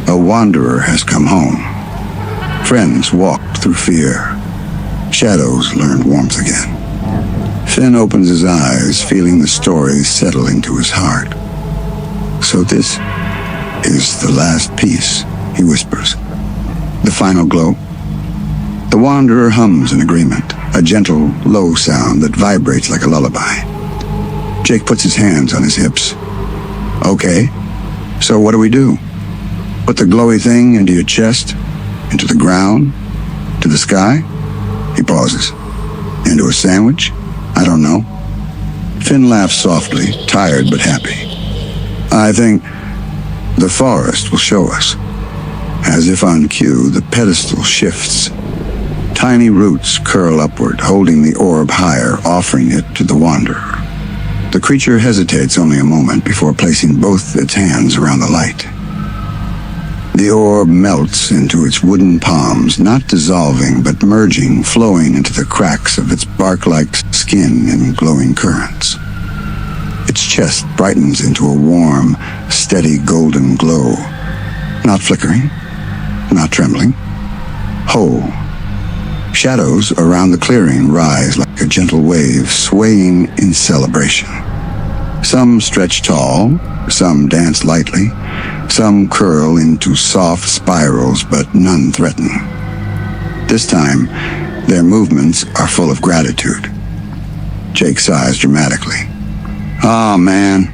A Wanderer has come home. Friends walked through fear. Shadows learned warmth again. Finn opens his eyes, feeling the story settle into his heart. So this is the last piece, he whispers. The final glow. The Wanderer hums in agreement, a gentle, low sound that vibrates like a lullaby. Jake puts his hands on his hips. Okay, so what do we do? Put the glowy thing into your chest? Into the ground? To the sky? He pauses. Into a sandwich? I don't know. Finn laughs softly, tired but happy. I think the forest will show us. As if on cue, the pedestal shifts. Tiny roots curl upward, holding the orb higher, offering it to the wanderer. The creature hesitates only a moment before placing both its hands around the light. The orb melts into its wooden palms, not dissolving, but merging, flowing into the cracks of its bark-like skin in glowing currents. Its chest brightens into a warm, steady golden glow. Not flickering, not trembling. Whole. Shadows around the clearing rise like a gentle wave, swaying in celebration. Some stretch tall, some dance lightly, some curl into soft spirals, but none threaten. This time, their movements are full of gratitude. Jake sighs dramatically. "Oh, man.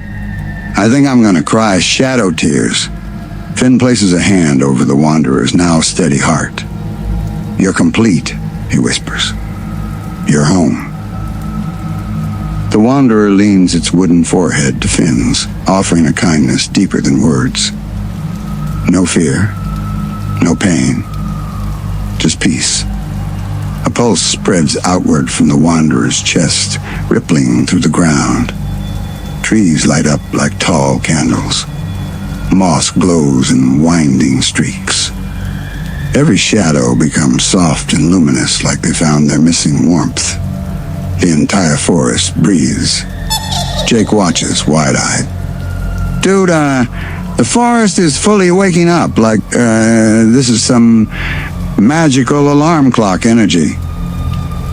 I think I'm gonna cry shadow tears." Finn places a hand over the wanderer's now steady heart. "You're complete," he whispers. "You're home." The wanderer leans its wooden forehead to Finn's, offering a kindness deeper than words. No fear, no pain, just peace. A pulse spreads outward from the wanderer's chest, rippling through the ground. Trees light up like tall candles. Moss glows in winding streaks. Every shadow becomes soft and luminous, like they found their missing warmth. The entire forest breathes. Jake watches, wide-eyed. "Dude, the forest is fully waking up, like, this is some magical alarm clock energy."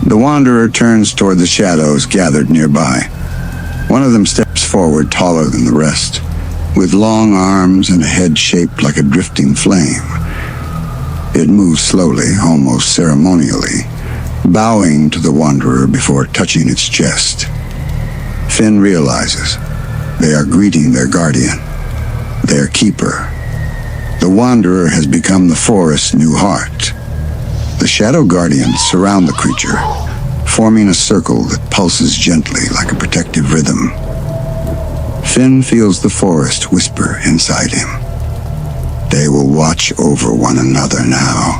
The wanderer turns toward the shadows gathered nearby. One of them steps forward, taller than the rest, with long arms and a head shaped like a drifting flame. It moves slowly, almost ceremonially, bowing to the wanderer before touching its chest. Finn realizes they are greeting their guardian, their keeper. The wanderer has become the forest's new heart. The shadow guardians surround the creature, forming a circle that pulses gently like a protective rhythm. Finn feels the forest whisper inside him. They will watch over one another now.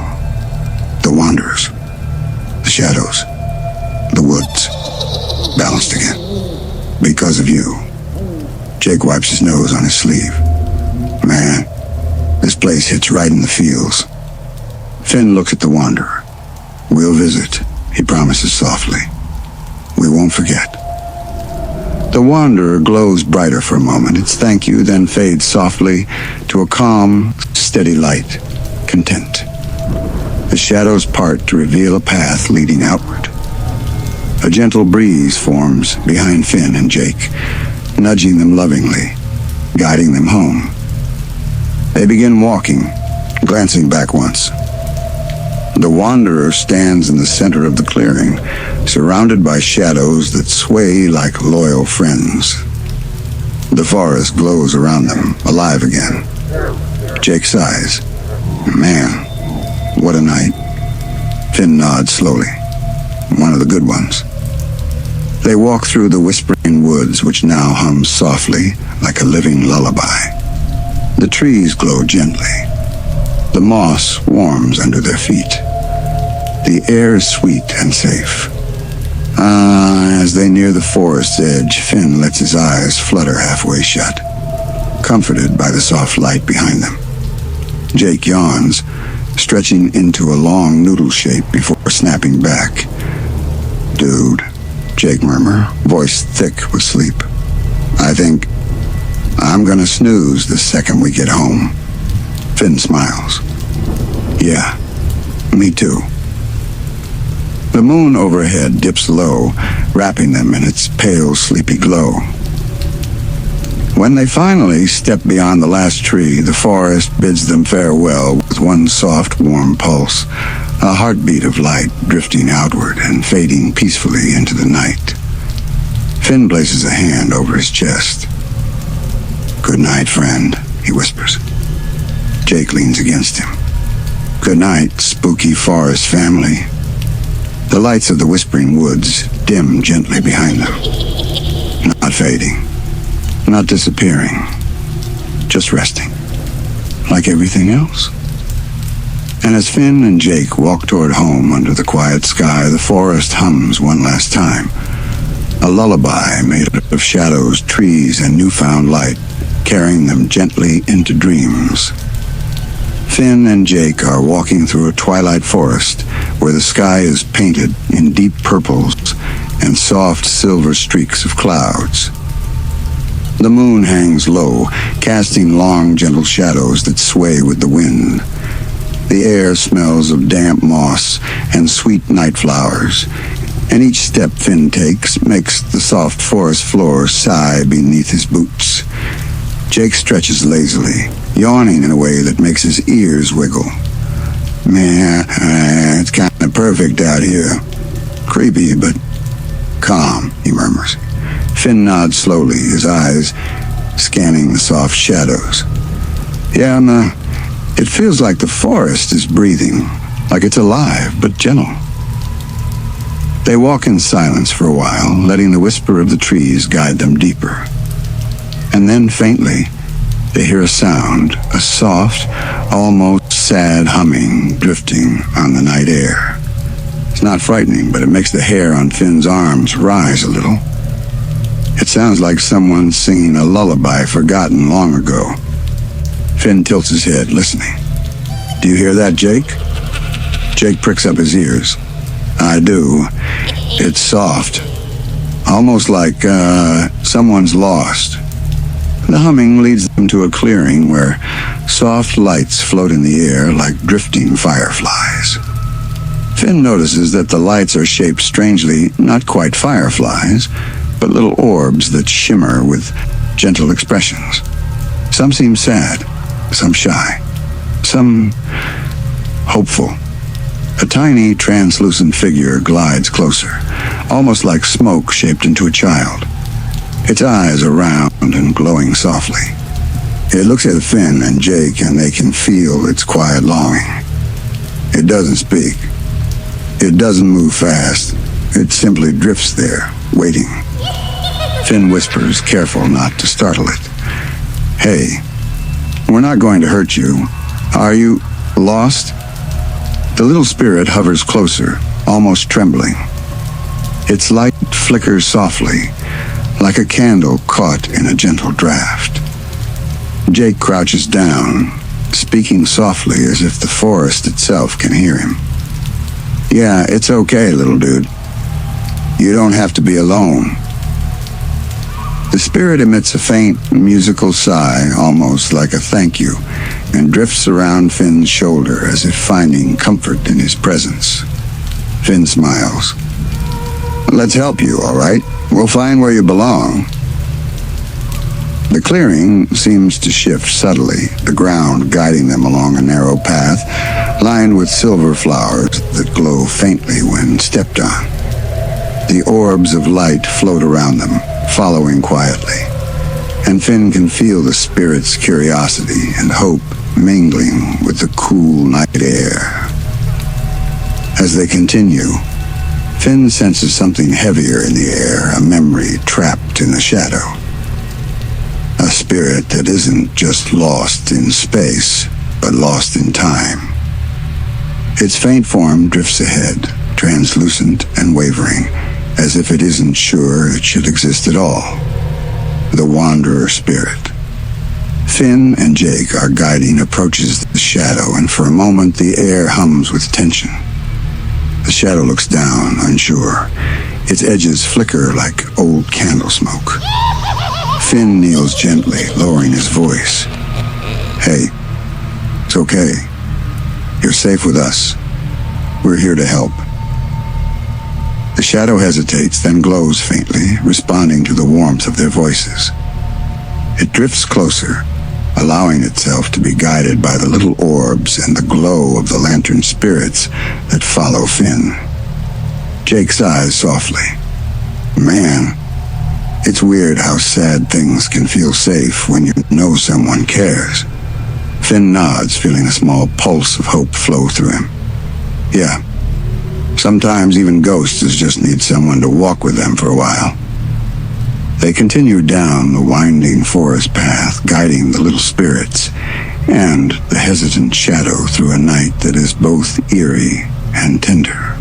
The wanderers, the shadows, the woods, balanced again. Because of you. Jake wipes his nose on his sleeve. "Man, this place hits right in the feels." Finn looks at the wanderer. "We'll visit," he promises softly. "We won't forget." The wanderer glows brighter for a moment. Its thank you then fades softly to a calm, steady light, content. The shadows part to reveal a path leading outward. A gentle breeze forms behind Finn and Jake, nudging them lovingly, guiding them home. They begin walking, glancing back once. The wanderer stands in the center of the clearing, surrounded by shadows that sway like loyal friends. The forest glows around them, alive again. Jake sighs. "Man, what a night." Finn nods slowly. "One of the good ones." They walk through the whispering woods, which now hums softly like a living lullaby. The trees glow gently. The moss warms under their feet. The air is sweet and safe. As they near the forest's edge, Finn lets his eyes flutter halfway shut, comforted by the soft light behind them. Jake yawns, stretching into a long noodle shape before snapping back. "Dude," Jake murmurs, voice thick with sleep. "I think I'm gonna snooze the second we get home." Finn smiles. "Yeah, me too." The moon overhead dips low, wrapping them in its pale, sleepy glow. When they finally step beyond the last tree, the forest bids them farewell with one soft, warm pulse, a heartbeat of light drifting outward and fading peacefully into the night. Finn places a hand over his chest. "Good night, friend," he whispers. Jake leans against him. "Good night, spooky forest family." The lights of the whispering woods dim gently behind them. Not fading, not disappearing, just resting, like everything else. And as Finn and Jake walk toward home under the quiet sky, the forest hums one last time. A lullaby made of shadows, trees, and newfound light, carrying them gently into dreams. Finn and Jake are walking through a twilight forest where the sky is painted in deep purples and soft silver streaks of clouds. The moon hangs low, casting long, gentle shadows that sway with the wind. The air smells of damp moss and sweet night flowers, and each step Finn takes makes the soft forest floor sigh beneath his boots. Jake stretches lazily, yawning in a way that makes his ears wiggle. Man, it's kind of perfect out here. Creepy, but calm, he murmurs. Finn nods slowly, his eyes scanning the soft shadows. Yeah, it feels like the forest is breathing, like it's alive, but gentle. They walk in silence for a while, letting the whisper of the trees guide them deeper. And then faintly, they hear a sound, a soft, almost sad humming drifting on the night air. It's not frightening, but it makes the hair on Finn's arms rise a little. It sounds like someone singing a lullaby forgotten long ago. Finn tilts his head, listening. Do you hear that, Jake? Jake pricks up his ears. I do. It's soft. Almost like someone's lost. The humming leads them to a clearing where soft lights float in the air like drifting fireflies. Finn notices that the lights are shaped strangely, not quite fireflies, but little orbs that shimmer with gentle expressions. Some seem sad, some shy, some hopeful. A tiny, translucent figure glides closer, almost like smoke shaped into a child. Its eyes are round and glowing softly. It looks at Finn and Jake, and they can feel its quiet longing. It doesn't speak. It doesn't move fast. It simply drifts there, waiting. Finn whispers, careful not to startle it. Hey, we're not going to hurt you. Are you lost? The little spirit hovers closer, almost trembling. Its light flickers softly, like a candle caught in a gentle draft. Jake crouches down, speaking softly as if the forest itself can hear him. Yeah, it's okay, little dude. You don't have to be alone. The spirit emits a faint, musical sigh, almost like a thank you, and drifts around Finn's shoulder as if finding comfort in his presence. Finn smiles. Let's help you, all right? We'll find where you belong. The clearing seems to shift subtly, the ground guiding them along a narrow path, lined with silver flowers that glow faintly when stepped on. The orbs of light float around them, following quietly, and Finn can feel the spirit's curiosity and hope mingling with the cool night air. As they continue, Finn senses something heavier in the air, a memory trapped in the shadow. A spirit that isn't just lost in space, but lost in time. Its faint form drifts ahead, translucent and wavering, as if it isn't sure it should exist at all. The wanderer spirit. Finn and Jake are guiding approaches the shadow, and for a moment the air hums with tension. The shadow looks down, unsure. Its edges flicker like old candle smoke. Finn kneels gently, lowering his voice. Hey, it's okay. You're safe with us. We're here to help. The shadow hesitates, then glows faintly, responding to the warmth of their voices. It drifts closer, allowing itself to be guided by the little orbs and the glow of the lantern spirits that follow Finn. Jake sighs softly. Man, it's weird how sad things can feel safe when you know someone cares. Finn nods, feeling a small pulse of hope flow through him. Yeah, sometimes even ghosts just need someone to walk with them for a while. They continue down the winding forest path, guiding the little spirits, and the hesitant shadow through a night that is both eerie and tender.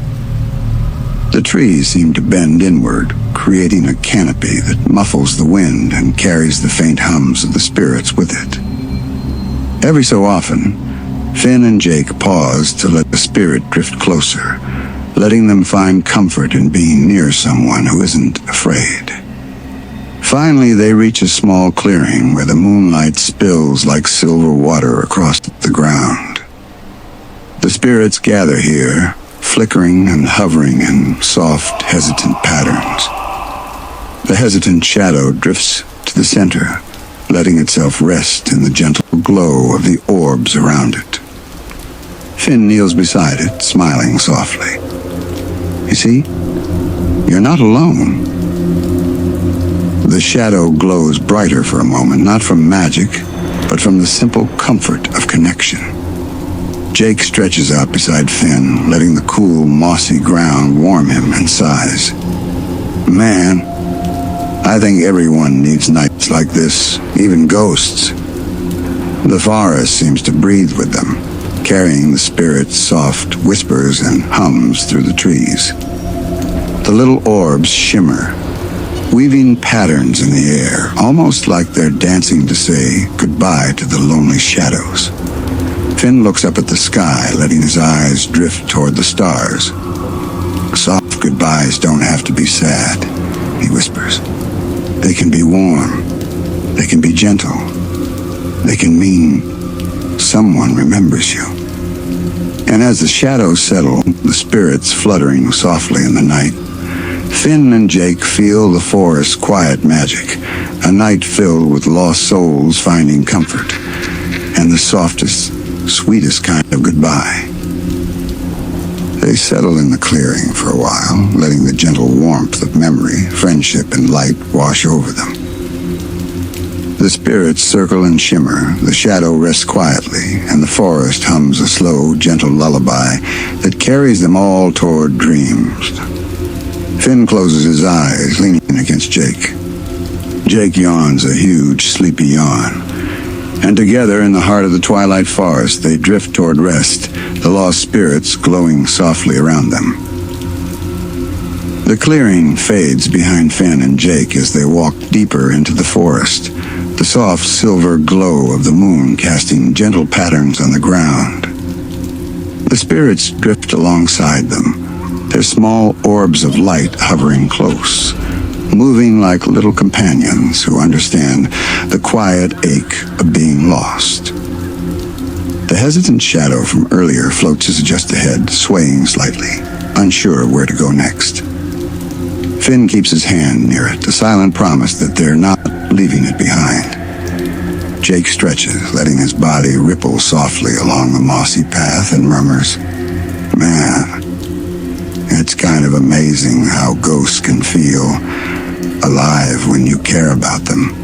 The trees seem to bend inward, creating a canopy that muffles the wind and carries the faint hums of the spirits with it. Every so often, Finn and Jake pause to let the spirit drift closer, letting them find comfort in being near someone who isn't afraid. Finally, they reach a small clearing where the moonlight spills like silver water across the ground. The spirits gather here, flickering and hovering in soft, hesitant patterns. The hesitant shadow drifts to the center, letting itself rest in the gentle glow of the orbs around it. Finn kneels beside it, smiling softly. You see, you're not alone. The shadow glows brighter for a moment, not from magic, but from the simple comfort of connection. Jake stretches out beside Finn, letting the cool, mossy ground warm him and sighs. Man, I think everyone needs nights like this, even ghosts. The forest seems to breathe with them, carrying the spirit's soft whispers and hums through the trees. The little orbs shimmer, weaving patterns in the air, almost like they're dancing to say goodbye to the lonely shadows. Finn looks up at the sky, letting his eyes drift toward the stars. Soft goodbyes don't have to be sad, he whispers. They can be warm. They can be gentle. They can mean someone remembers you. And as the shadows settle, the spirits fluttering softly in the night, Finn and Jake feel the forest's quiet magic, a night filled with lost souls finding comfort, and the softest, sweetest kind of goodbye. They settle in the clearing for a while, letting the gentle warmth of memory, friendship, and light wash over them. The spirits circle and shimmer, the shadow rests quietly, and the forest hums a slow, gentle lullaby that carries them all toward dreams. Finn closes his eyes, leaning against Jake. Jake yawns a huge, sleepy yawn. And together in the heart of the twilight forest, they drift toward rest, the lost spirits glowing softly around them. The clearing fades behind Finn and Jake as they walk deeper into the forest, the soft silver glow of the moon casting gentle patterns on the ground. The spirits drift alongside them, their small orbs of light hovering close, moving like little companions who understand the quiet ache of being lost. The hesitant shadow from earlier floats just ahead, swaying slightly, unsure of where to go next. Finn keeps his hand near it, a silent promise that they're not leaving it behind. Jake stretches, letting his body ripple softly along the mossy path, and murmurs, "Man, it's kind of amazing how ghosts can feel alive when you care about them."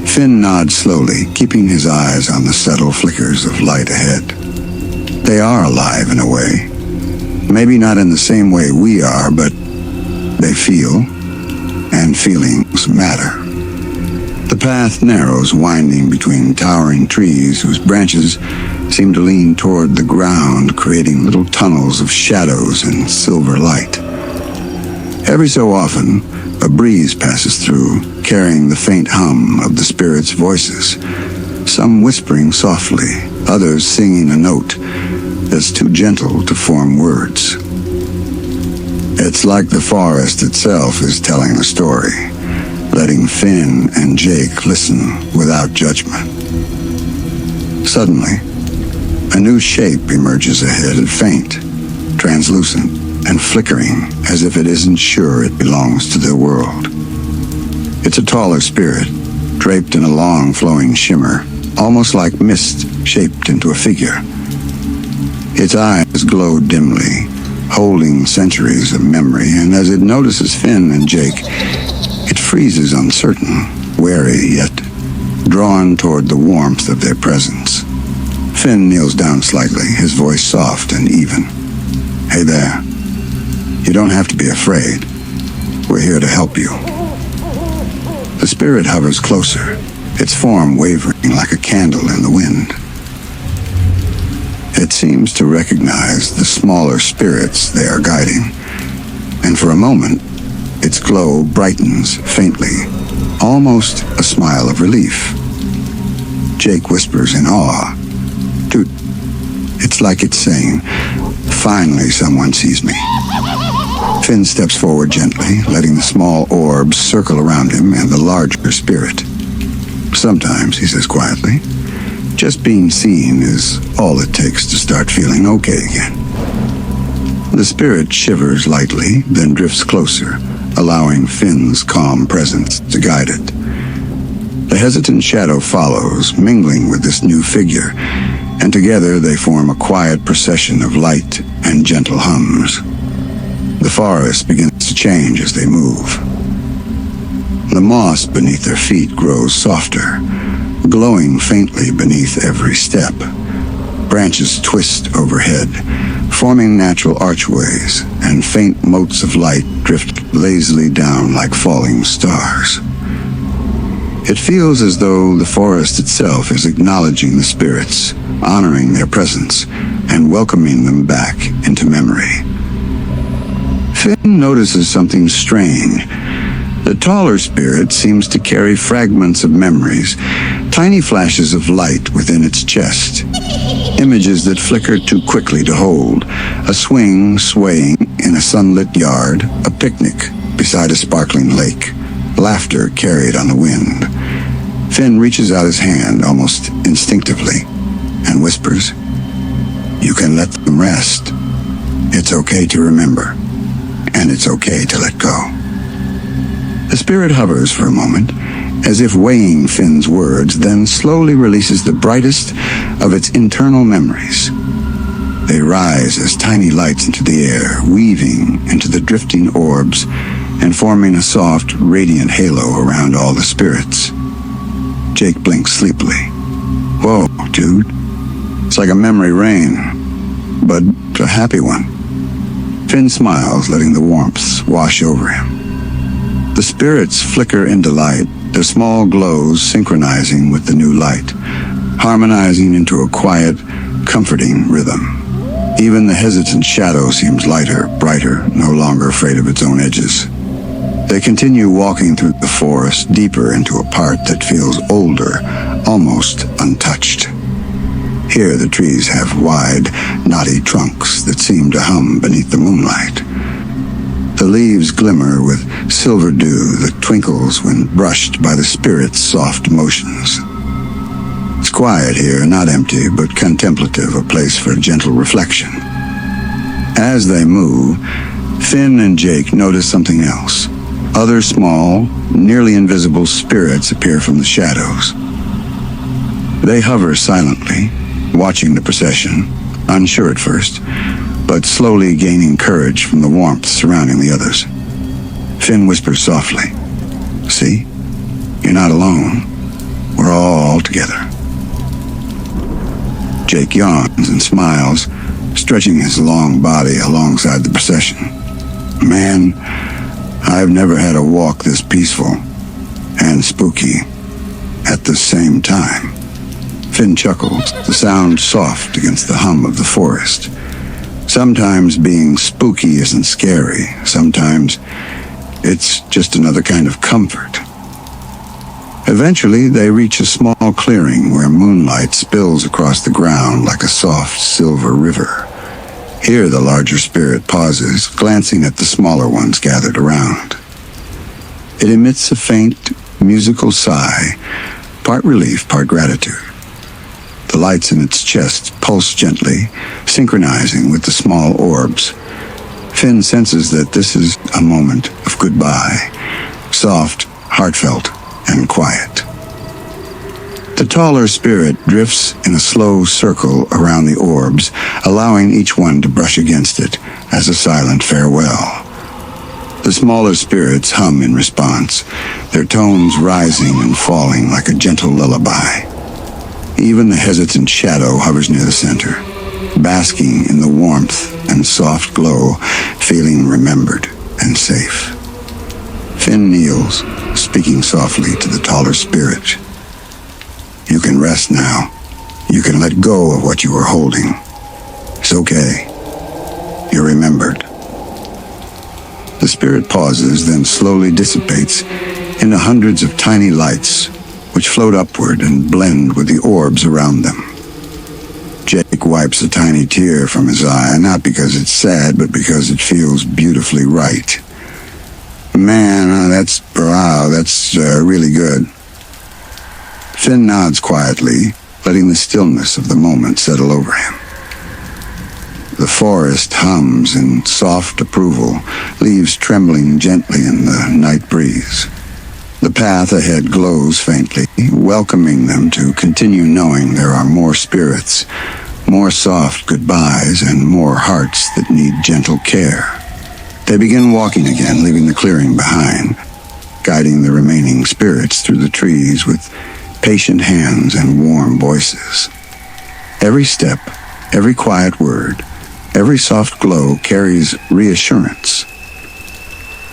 Finn nods slowly, keeping his eyes on the subtle flickers of light ahead. They are alive in a way. Maybe not in the same way we are, but they feel, and feelings matter. The path narrows, winding between towering trees whose branches seem to lean toward the ground, creating little tunnels of shadows and silver light. Every so often, a breeze passes through, carrying the faint hum of the spirits' voices, some whispering softly, others singing a note that's too gentle to form words. It's like the forest itself is telling a story, letting Finn and Jake listen without judgment. Suddenly, a new shape emerges ahead, faint, translucent, and flickering as if it isn't sure it belongs to their world. It's a taller spirit, draped in a long flowing shimmer, almost like mist shaped into a figure. Its eyes glow dimly, holding centuries of memory, and as it notices Finn and Jake, it freezes uncertain, wary yet drawn toward the warmth of their presence. Finn kneels down slightly, his voice soft and even. "Hey there. You don't have to be afraid. We're here to help you." The spirit hovers closer, its form wavering like a candle in the wind. It seems to recognize the smaller spirits they are guiding, and for a moment, its glow brightens faintly, almost a smile of relief. Jake whispers in awe, "Dude, it's like it's saying, finally someone sees me." Finn steps forward gently, letting the small orbs circle around him and the larger spirit. "Sometimes," he says quietly, "just being seen is all it takes to start feeling okay again." The spirit shivers lightly, then drifts closer, allowing Finn's calm presence to guide it. The hesitant shadow follows, mingling with this new figure, and together they form a quiet procession of light and gentle hums. The forest begins to change as they move. The moss beneath their feet grows softer, glowing faintly beneath every step. Branches twist overhead, forming natural archways, and faint motes of light drift lazily down like falling stars. It feels as though the forest itself is acknowledging the spirits, honoring their presence, and welcoming them back into memory. Finn notices something strange. The taller spirit seems to carry fragments of memories, tiny flashes of light within its chest. Images that flicker too quickly to hold. A swing swaying in a sunlit yard, a picnic beside a sparkling lake, laughter carried on the wind. Finn reaches out his hand almost instinctively and whispers, "You can let them rest. It's okay to remember, and it's okay to let go." The spirit hovers for a moment, as if weighing Finn's words, then slowly releases the brightest of its internal memories. They rise as tiny lights into the air, weaving into the drifting orbs and forming a soft, radiant halo around all the spirits. Jake blinks sleepily. "Whoa, dude. It's like a memory rain, but a happy one." Finn smiles, letting the warmth wash over him. The spirits flicker into light, their small glows synchronizing with the new light, harmonizing into a quiet, comforting rhythm. Even the hesitant shadow seems lighter, brighter, no longer afraid of its own edges. They continue walking through the forest, deeper into a part that feels older, almost untouched. Here the trees have wide, knotty trunks that seem to hum beneath the moonlight. The leaves glimmer with silver dew that twinkles when brushed by the spirit's soft motions. It's quiet here, not empty, but contemplative, a place for gentle reflection. As they move, Finn and Jake notice something else. Other small, nearly invisible spirits appear from the shadows. They hover silently, watching the procession, unsure at first, but slowly gaining courage from the warmth surrounding the others. Finn whispers softly, "See? You're not alone. We're all together." Jake yawns and smiles, stretching his long body alongside the procession. "Man, I've never had a walk this peaceful and spooky at the same time." Finn chuckles, the sound soft against the hum of the forest. Sometimes being spooky isn't scary. Sometimes it's just another kind of comfort. Eventually, they reach a small clearing where moonlight spills across the ground like a soft silver river. Here, the larger spirit pauses, glancing at the smaller ones gathered around. It emits a faint, musical sigh, part relief, part gratitude. The lights in its chest pulse gently, synchronizing with the small orbs. Finn senses that this is a moment of goodbye, soft, heartfelt, and quiet. The taller spirit drifts in a slow circle around the orbs, allowing each one to brush against it as a silent farewell. The smaller spirits hum in response, their tones rising and falling like a gentle lullaby. Even the hesitant shadow hovers near the center, basking in the warmth and soft glow, feeling remembered and safe. Finn kneels, speaking softly to the taller spirit. You can rest now. You can let go of what you were holding. It's okay. You're remembered. The spirit pauses, then slowly dissipates into hundreds of tiny lights, which float upward and blend with the orbs around them. Jake wipes a tiny tear from his eye, not because it's sad, but because it feels beautifully right. Man, that's really good. Finn nods quietly, letting the stillness of the moment settle over him. The forest hums in soft approval, leaves trembling gently in the night breeze. The path ahead glows faintly, welcoming them to continue knowing there are more spirits, more soft goodbyes, and more hearts that need gentle care. They begin walking again, leaving the clearing behind, guiding the remaining spirits through the trees with patient hands and warm voices. Every step, every quiet word, every soft glow carries reassurance.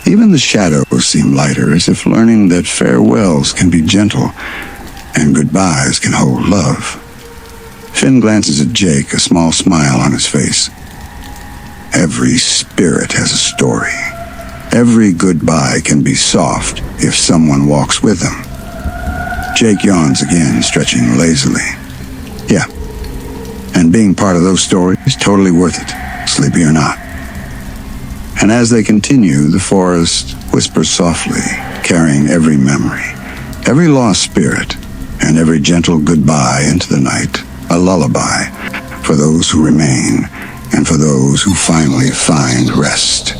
Even the shadows seem lighter, as if learning that farewells can be gentle and goodbyes can hold love. Finn glances at Jake, a small smile on his face. Every spirit has a story. Every goodbye can be soft if someone walks with them. Jake yawns again, stretching lazily. Yeah, and being part of those stories is totally worth it, sleepy or not. And as they continue, the forest whispers softly, carrying every memory, every lost spirit, and every gentle goodbye into the night, a lullaby for those who remain and for those who finally find rest.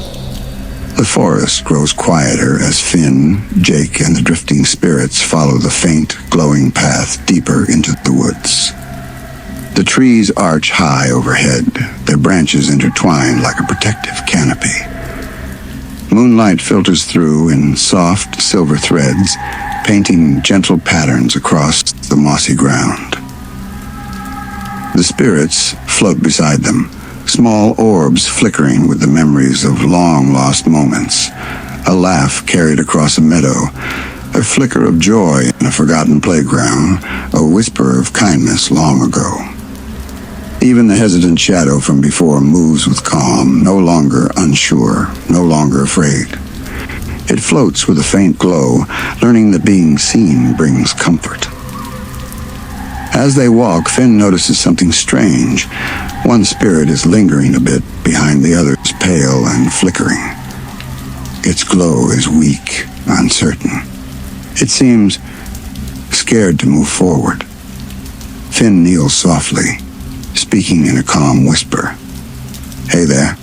The forest grows quieter as Finn, Jake, and the drifting spirits follow the faint, glowing path deeper into the woods. The trees arch high overhead, their branches intertwined like a protective canopy. Moonlight filters through in soft silver threads, painting gentle patterns across the mossy ground. The spirits float beside them, small orbs flickering with the memories of long-lost moments. A laugh carried across a meadow, a flicker of joy in a forgotten playground, a whisper of kindness long ago. Even the hesitant shadow from before moves with calm, no longer unsure, no longer afraid. It floats with a faint glow, learning that being seen brings comfort. As they walk, Finn notices something strange. One spirit is lingering a bit behind the others, pale and flickering. Its glow is weak, uncertain. It seems scared to move forward. Finn kneels softly, speaking in a calm whisper. Hey there.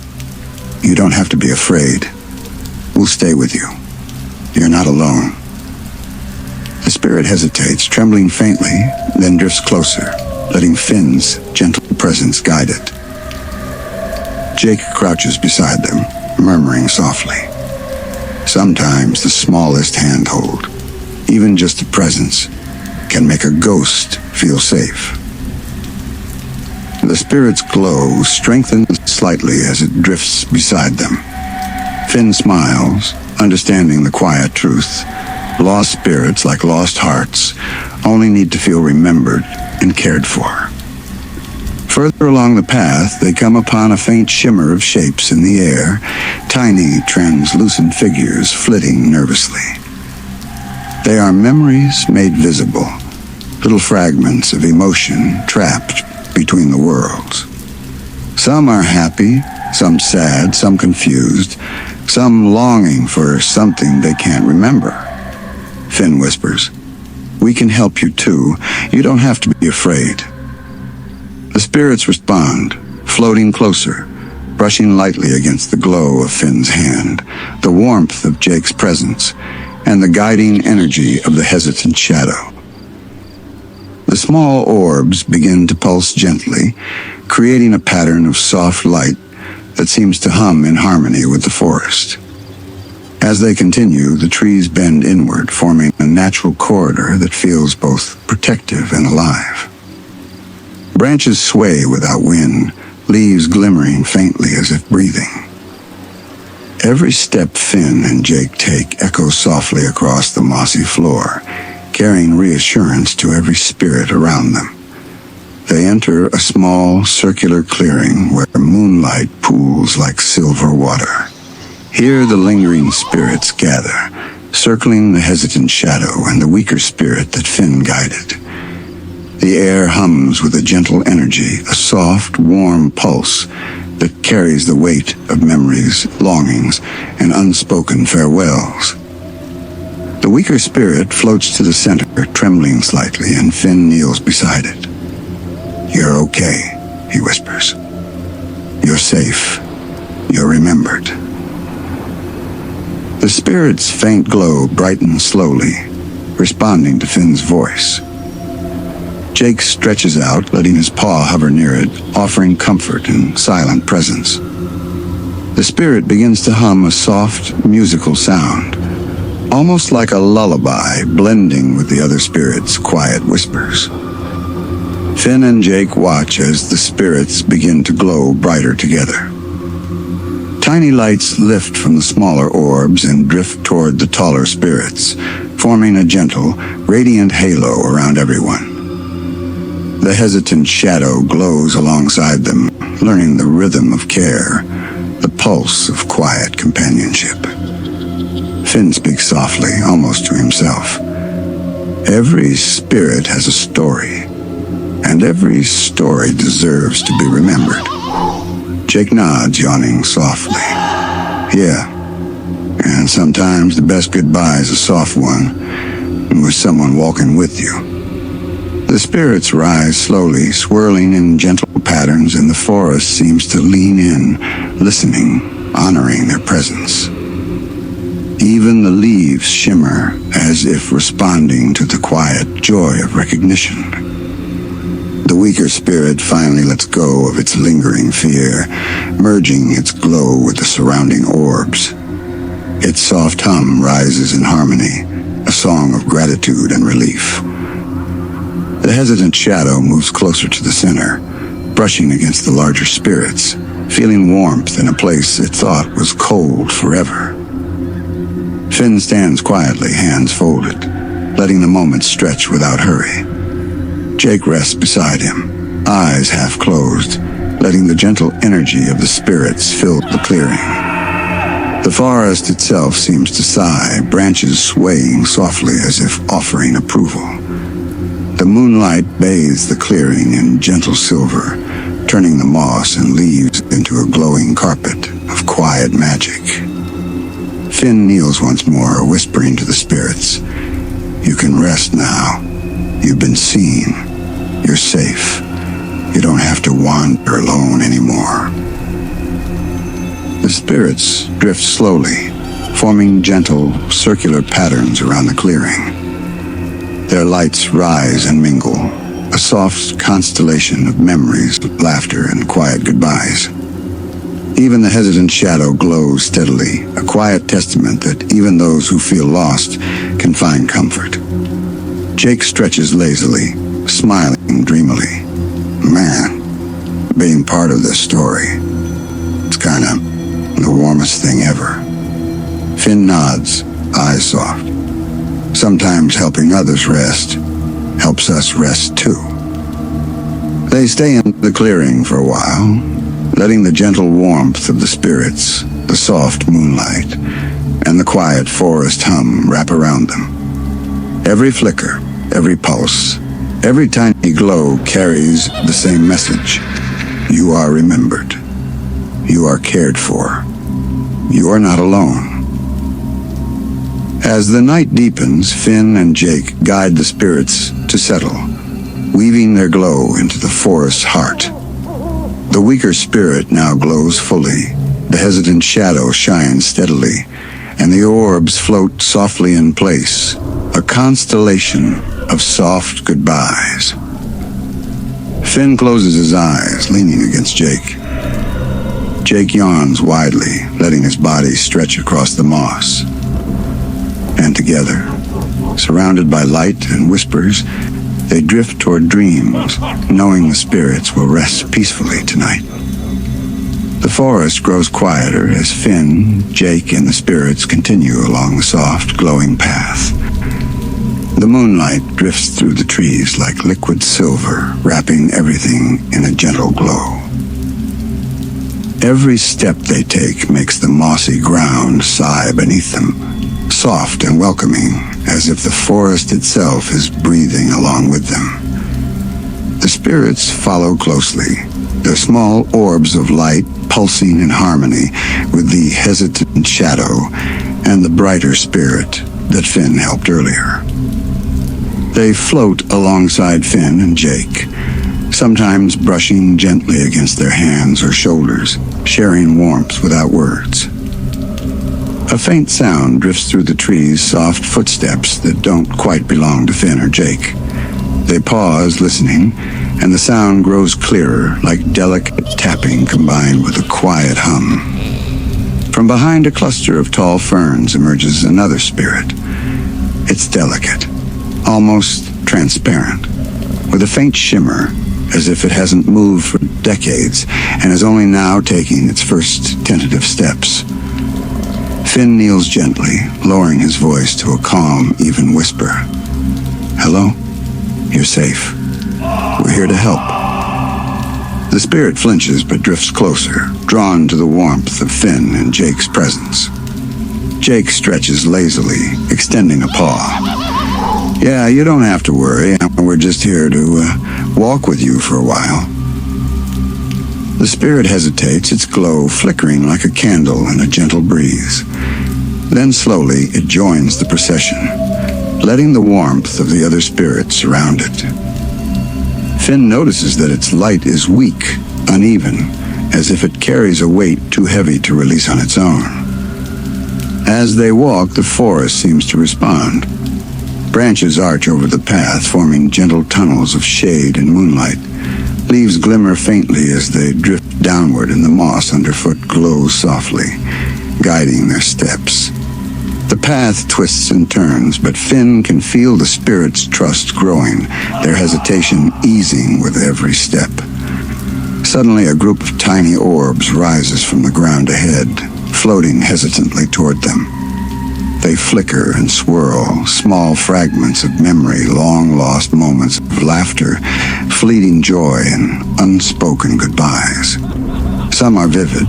You don't have to be afraid. We'll stay with you. You're not alone. The spirit hesitates, trembling faintly, then drifts closer, letting Finn's gentle presence guide it. Jake crouches beside them, murmuring softly. Sometimes the smallest handhold, even just a presence, can make a ghost feel safe. The spirit's glow strengthens slightly as it drifts beside them. Finn smiles, understanding the quiet truth. Lost spirits, like lost hearts, only need to feel remembered and cared for. Further along the path, they come upon a faint shimmer of shapes in the air, tiny, translucent figures flitting nervously. They are memories made visible, little fragments of emotion trapped between the worlds. Some are happy, some sad, some confused, some longing for something they can't remember. Finn whispers, "We can help you too. You don't have to be afraid." The spirits respond, floating closer, brushing lightly against the glow of Finn's hand, the warmth of Jake's presence, and the guiding energy of the hesitant shadow. The small orbs begin to pulse gently, creating a pattern of soft light that seems to hum in harmony with the forest. As they continue, the trees bend inward, forming a natural corridor that feels both protective and alive. Branches sway without wind, leaves glimmering faintly as if breathing. Every step Finn and Jake take echoes softly across the mossy floor, carrying reassurance to every spirit around them. They enter a small, circular clearing where moonlight pools like silver water. Here the lingering spirits gather, circling the hesitant shadow and the weaker spirit that Finn guided. The air hums with a gentle energy, a soft, warm pulse that carries the weight of memories, longings, and unspoken farewells. The weaker spirit floats to the center, trembling slightly, and Finn kneels beside it. "You're okay," he whispers. "You're safe. You're remembered." The spirit's faint glow brightens slowly, responding to Finn's voice. Jake stretches out, letting his paw hover near it, offering comfort and silent presence. The spirit begins to hum a soft, musical sound, almost like a lullaby blending with the other spirit's quiet whispers. Finn and Jake watch as the spirits begin to glow brighter together. Tiny lights lift from the smaller orbs and drift toward the taller spirits, forming a gentle, radiant halo around everyone. The hesitant shadow glows alongside them, learning the rhythm of care, the pulse of quiet companionship. Finn speaks softly, almost to himself. Every spirit has a story, and every story deserves to be remembered. Jake nods, yawning softly. Yeah, and sometimes the best goodbye is a soft one, with someone walking with you. The spirits rise slowly, swirling in gentle patterns, and the forest seems to lean in, listening, honoring their presence. Even the leaves shimmer, as if responding to the quiet joy of recognition. The weaker spirit finally lets go of its lingering fear, merging its glow with the surrounding orbs. Its soft hum rises in harmony, a song of gratitude and relief. The hesitant shadow moves closer to the center, brushing against the larger spirits, feeling warmth in a place it thought was cold forever. Finn stands quietly, hands folded, letting the moment stretch without hurry. Jake rests beside him, eyes half closed, letting the gentle energy of the spirits fill the clearing. The forest itself seems to sigh, branches swaying softly as if offering approval. The moonlight bathes the clearing in gentle silver, turning the moss and leaves into a glowing carpet of quiet magic. Finn kneels once more, whispering to the spirits, "You can rest now. You've been seen. You're safe. You don't have to wander alone anymore." The spirits drift slowly, forming gentle, circular patterns around the clearing. Their lights rise and mingle, a soft constellation of memories, laughter, and quiet goodbyes. Even the hesitant shadow glows steadily, a quiet testament that even those who feel lost can find comfort. Jake stretches lazily, smiling dreamily. Man, being part of this story, it's kind of the warmest thing ever. Finn nods, eyes soft. Sometimes helping others rest helps us rest too. They stay in the clearing for a while, letting the gentle warmth of the spirits, the soft moonlight, and the quiet forest hum wrap around them. Every flicker, every pulse, every tiny glow carries the same message. You are remembered. You are cared for. You are not alone. As the night deepens, Finn and Jake guide the spirits to settle, weaving their glow into the forest's heart. The weaker spirit now glows fully, the hesitant shadow shines steadily, and the orbs float softly in place, a constellation of soft goodbyes. Finn closes his eyes, leaning against Jake. Jake yawns widely, letting his body stretch across the moss. And together, surrounded by light and whispers, they drift toward dreams, knowing the spirits will rest peacefully tonight. The forest grows quieter as Finn, Jake, and the spirits continue along the soft, glowing path. The moonlight drifts through the trees like liquid silver, wrapping everything in a gentle glow. Every step they take makes the mossy ground sigh beneath them, soft and welcoming, as if the forest itself is breathing along with them. The spirits follow closely, their small orbs of light pulsing in harmony with the hesitant shadow and the brighter spirit that Finn helped earlier. They float alongside Finn and Jake, sometimes brushing gently against their hands or shoulders, sharing warmth without words. A faint sound drifts through the trees, soft footsteps that don't quite belong to Finn or Jake. They pause, listening, and the sound grows clearer, like delicate tapping combined with a quiet hum. From behind a cluster of tall ferns emerges another spirit. It's delicate, almost transparent, with a faint shimmer, as if it hasn't moved for decades and is only now taking its first tentative steps. Finn kneels gently, lowering his voice to a calm, even whisper. "Hello? You're safe. We're here to help." The spirit flinches but drifts closer, drawn to the warmth of Finn and Jake's presence. Jake stretches lazily, extending a paw. "Yeah, you don't have to worry. We're just here to walk with you for a while." The spirit hesitates, its glow flickering like a candle in a gentle breeze. Then slowly it joins the procession, letting the warmth of the other spirits surround it. Finn notices that its light is weak, uneven, as if it carries a weight too heavy to release on its own. As they walk, the forest seems to respond. Branches arch over the path, forming gentle tunnels of shade and moonlight. Leaves glimmer faintly as they drift downward, and the moss underfoot glows softly, guiding their steps. The path twists and turns, but Finn can feel the spirit's trust growing, their hesitation easing with every step. Suddenly, a group of tiny orbs rises from the ground ahead, floating hesitantly toward them. They flicker and swirl, small fragments of memory, long-lost moments of laughter, fleeting joy, and unspoken goodbyes. Some are vivid,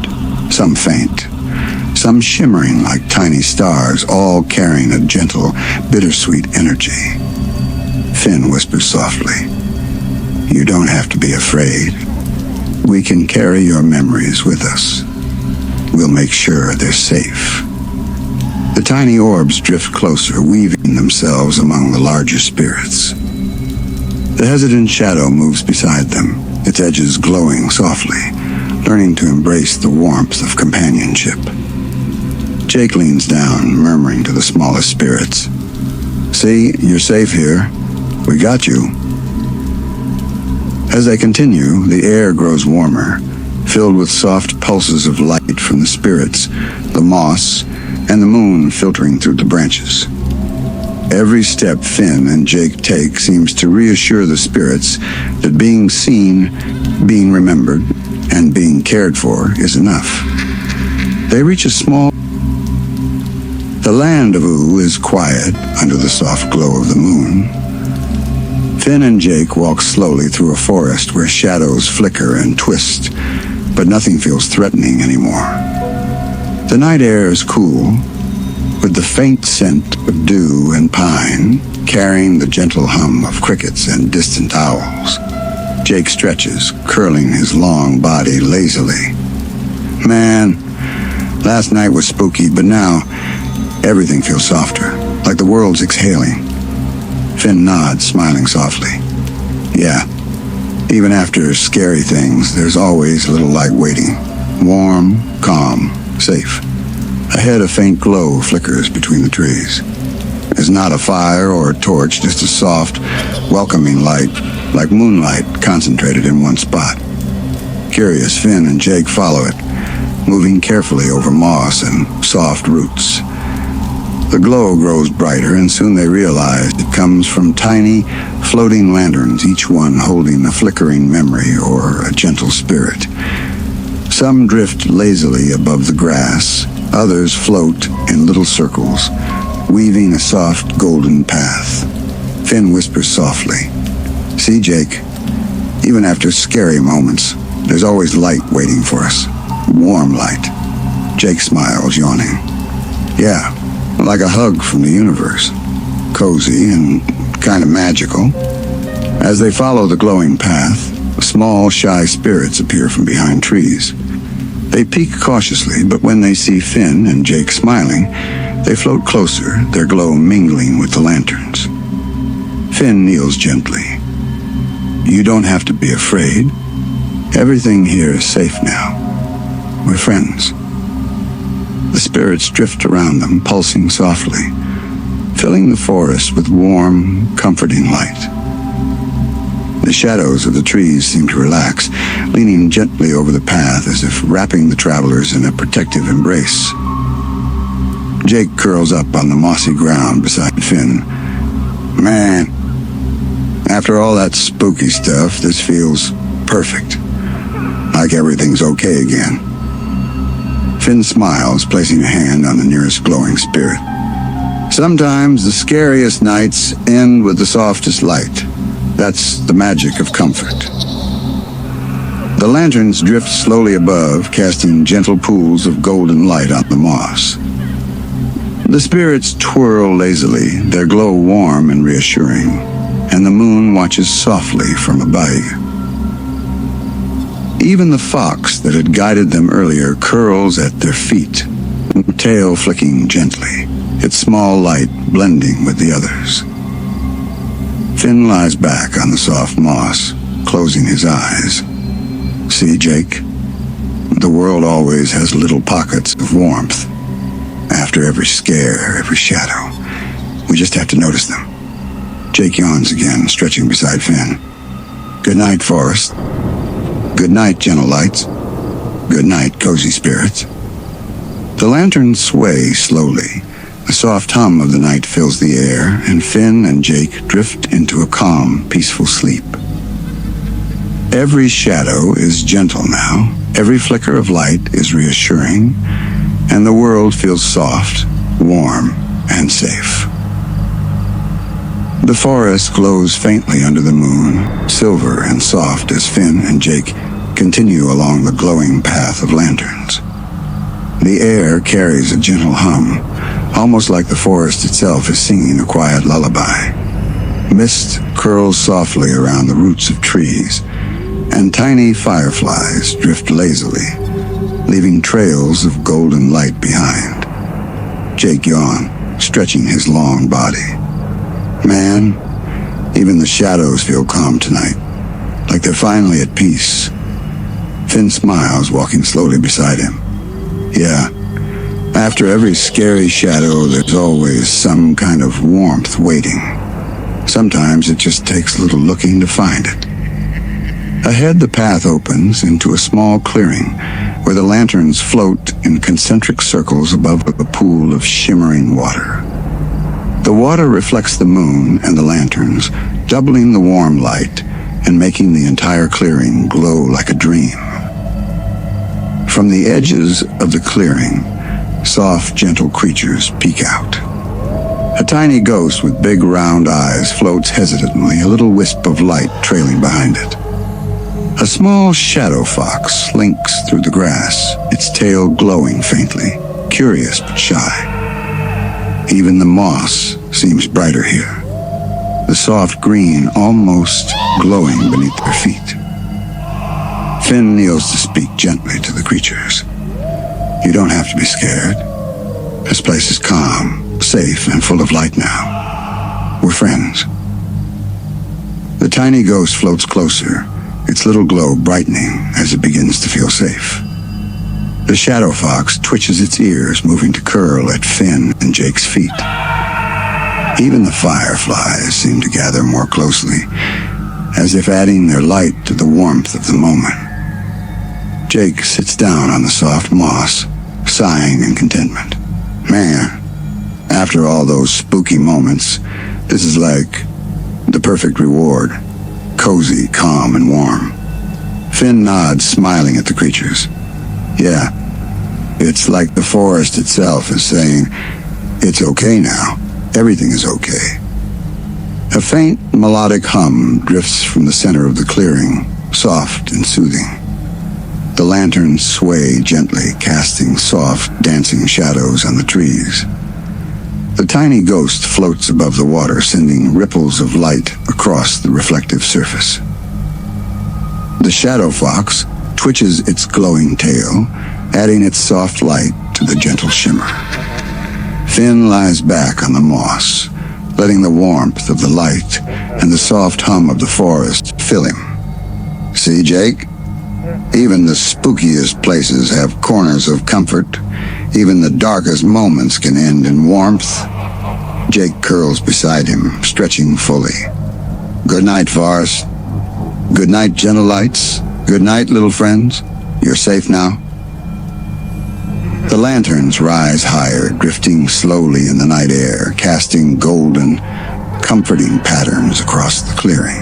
some faint, some shimmering like tiny stars, all carrying a gentle, bittersweet energy. Finn whispers softly, "You don't have to be afraid. We can carry your memories with us. We'll make sure they're safe." The tiny orbs drift closer, weaving themselves among the larger spirits. The hesitant shadow moves beside them, its edges glowing softly, learning to embrace the warmth of companionship. Jake leans down, murmuring to the smallest spirits, "See, you're safe here. We got you." As they continue, the air grows warmer, filled with soft pulses of light from the spirits, the moss, and the moon filtering through the branches. Every step Finn and Jake take seems to reassure the spirits that being seen, being remembered, and being cared for is enough. They reach a small... The Land of Ooo is quiet under the soft glow of the moon. Finn and Jake walk slowly through a forest where shadows flicker and twist, but nothing feels threatening anymore. The night air is cool, with the faint scent of dew and pine carrying the gentle hum of crickets and distant owls. Jake stretches, curling his long body lazily. "Man, last night was spooky, but now everything feels softer, like the world's exhaling." Finn nods, smiling softly. "Yeah, even after scary things, there's always a little light waiting. Warm, calm, safe." Ahead, a faint glow flickers between the trees. It's not a fire or a torch, just a soft, welcoming light, like moonlight concentrated in one spot. Curious, Finn and Jake follow it, moving carefully over moss and soft roots. The glow grows brighter, and soon they realize it comes from tiny, floating lanterns, each one holding a flickering memory or a gentle spirit. Some drift lazily above the grass, others float in little circles, weaving a soft golden path. Finn whispers softly, "See, Jake, even after scary moments, there's always light waiting for us. Warm light." Jake smiles, yawning. "Yeah, like a hug from the universe. Cozy and kind of magical." As they follow the glowing path, small, shy spirits appear from behind trees. They peek cautiously, but when they see Finn and Jake smiling, they float closer, their glow mingling with the lanterns. Finn kneels gently. "You don't have to be afraid. Everything here is safe now. We're friends." The spirits drift around them, pulsing softly, filling the forest with warm, comforting light. The shadows of the trees seem to relax, leaning gently over the path as if wrapping the travelers in a protective embrace. Jake curls up on the mossy ground beside Finn. "Man, after all that spooky stuff, this feels perfect. Like everything's okay again." Finn smiles, placing a hand on the nearest glowing spirit. "Sometimes the scariest nights end with the softest light. That's the magic of comfort." The lanterns drift slowly above, casting gentle pools of golden light on the moss. The spirits twirl lazily, their glow warm and reassuring, and the moon watches softly from above. Even the fox that had guided them earlier curls at their feet, tail flicking gently, its small light blending with the others. Finn lies back on the soft moss, closing his eyes. "See, Jake? The world always has little pockets of warmth. After every scare, every shadow, we just have to notice them." Jake yawns again, stretching beside Finn. "Good night, forest. Good night, gentle lights. Good night, cozy spirits." The lanterns sway slowly. The soft hum of the night fills the air, and Finn and Jake drift into a calm, peaceful sleep. Every shadow is gentle now. Every flicker of light is reassuring, and the world feels soft, warm, and safe. The forest glows faintly under the moon, silver and soft as Finn and Jake continue along the glowing path of lanterns. The air carries a gentle hum, almost like the forest itself is singing a quiet lullaby. Mist curls softly around the roots of trees, and tiny fireflies drift lazily, leaving trails of golden light behind. Jake yawned, stretching his long body. "Man, even the shadows feel calm tonight, like they're finally at peace." Finn smiles, walking slowly beside him. "Yeah, after every scary shadow, there's always some kind of warmth waiting. Sometimes it just takes a little looking to find it." Ahead, the path opens into a small clearing where the lanterns float in concentric circles above a pool of shimmering water. The water reflects the moon and the lanterns, doubling the warm light and making the entire clearing glow like a dream. From the edges of the clearing, soft, gentle creatures peek out. A tiny ghost with big round eyes floats hesitantly, a little wisp of light trailing behind it. A small shadow fox slinks through the grass, its tail glowing faintly, curious but shy. Even the moss seems brighter here, the soft green almost glowing beneath their feet. Finn kneels to speak gently to the creatures. "You don't have to be scared. This place is calm, safe, and full of light now. We're friends." The tiny ghost floats closer, its little glow brightening as it begins to feel safe. The shadow fox twitches its ears, moving to curl at Finn and Jake's feet. Even the fireflies seem to gather more closely, as if adding their light to the warmth of the moment. Jake sits down on the soft moss, sighing in contentment. "Man, after all those spooky moments, this is like the perfect reward. Cozy, calm, and warm." Finn nods, smiling at the creatures. "Yeah, it's like the forest itself is saying, it's okay now. Everything is okay." A faint melodic hum drifts from the center of the clearing, soft and soothing. The lanterns sway gently, casting soft, dancing shadows on the trees. The tiny ghost floats above the water, sending ripples of light across the reflective surface. The shadow fox twitches its glowing tail, adding its soft light to the gentle shimmer. Finn lies back on the moss, letting the warmth of the light and the soft hum of the forest fill him. See, Jake? Even the spookiest places have corners of comfort. Even the darkest moments can end in warmth. Jake curls beside him, stretching fully. Good night, forest. Good night, gentle lights. Good night, little friends. You're safe now. The lanterns rise higher, drifting slowly in the night air, casting golden, comforting patterns across the clearing.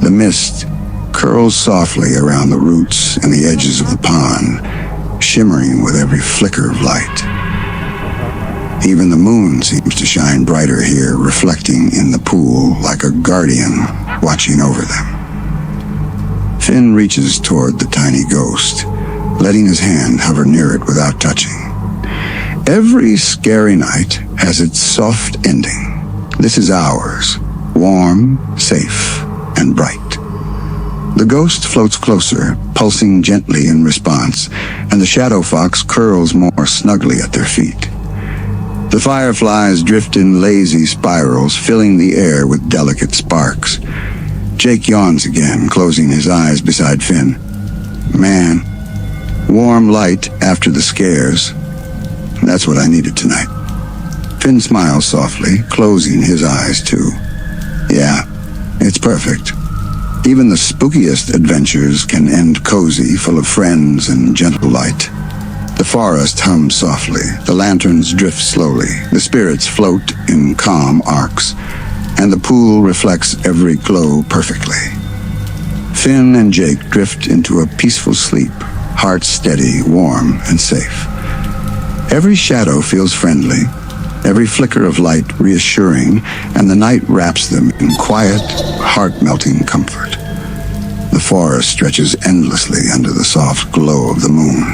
The mist curls softly around the roots and the edges of the pond, shimmering with every flicker of light. Even the moon seems to shine brighter here, reflecting in the pool like a guardian watching over them. Finn reaches toward the tiny ghost, letting his hand hover near it without touching. Every scary night has its soft ending. This is ours, warm, safe, and bright. The ghost floats closer, pulsing gently in response, and the shadow fox curls more snugly at their feet. The fireflies drift in lazy spirals, filling the air with delicate sparks. Jake yawns again, closing his eyes beside Finn. Man, warm light after the scares. That's what I needed tonight. Finn smiles softly, closing his eyes too. Yeah, it's perfect. Even the spookiest adventures can end cozy, full of friends and gentle light. The forest hums softly, the lanterns drift slowly, the spirits float in calm arcs, and the pool reflects every glow perfectly. Finn and Jake drift into a peaceful sleep, hearts steady, warm, and safe. Every shadow feels friendly, every flicker of light reassuring, and the night wraps them in quiet, heart-melting comfort. The forest stretches endlessly under the soft glow of the moon.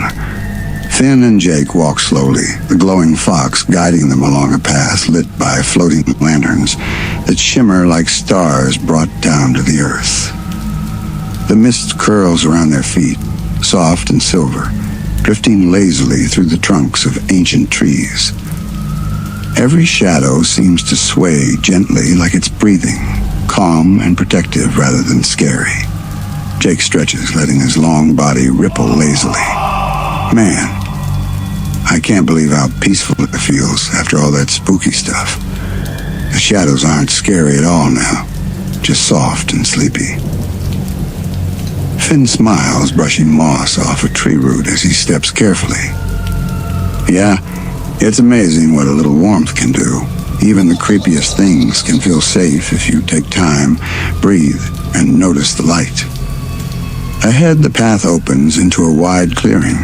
Finn and Jake walk slowly, the glowing fox guiding them along a path lit by floating lanterns that shimmer like stars brought down to the earth. The mist curls around their feet, soft and silver, drifting lazily through the trunks of ancient trees. Every shadow seems to sway gently like it's breathing, calm and protective rather than scary. Jake stretches, letting his long body ripple lazily. Man, I can't believe how peaceful it feels after all that spooky stuff. The shadows aren't scary at all now, just soft and sleepy. Finn smiles, brushing moss off a tree root as he steps carefully. Yeah, it's amazing what a little warmth can do. Even the creepiest things can feel safe if you take time, breathe, and notice the light. Ahead, the path opens into a wide clearing.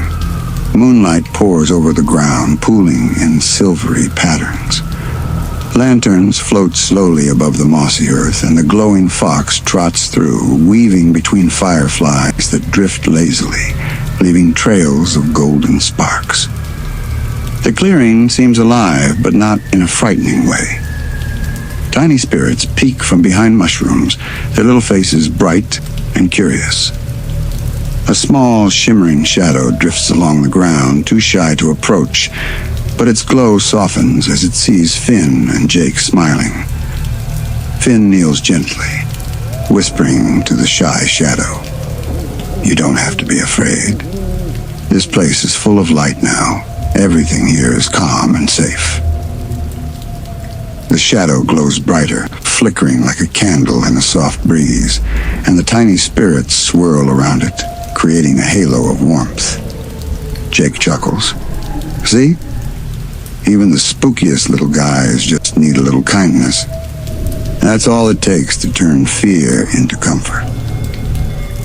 Moonlight pours over the ground, pooling in silvery patterns. Lanterns float slowly above the mossy earth, and the glowing fox trots through, weaving between fireflies that drift lazily, leaving trails of golden sparks. The clearing seems alive, but not in a frightening way. Tiny spirits peek from behind mushrooms, their little faces bright and curious. A small, shimmering shadow drifts along the ground, too shy to approach, but its glow softens as it sees Finn and Jake smiling. Finn kneels gently, whispering to the shy shadow, "You don't have to be afraid. This place is full of light now. Everything here is calm and safe." The shadow glows brighter, flickering like a candle in a soft breeze, and the tiny spirits swirl around it, creating a halo of warmth. Jake chuckles. See? Even the spookiest little guys just need a little kindness. That's all it takes to turn fear into comfort.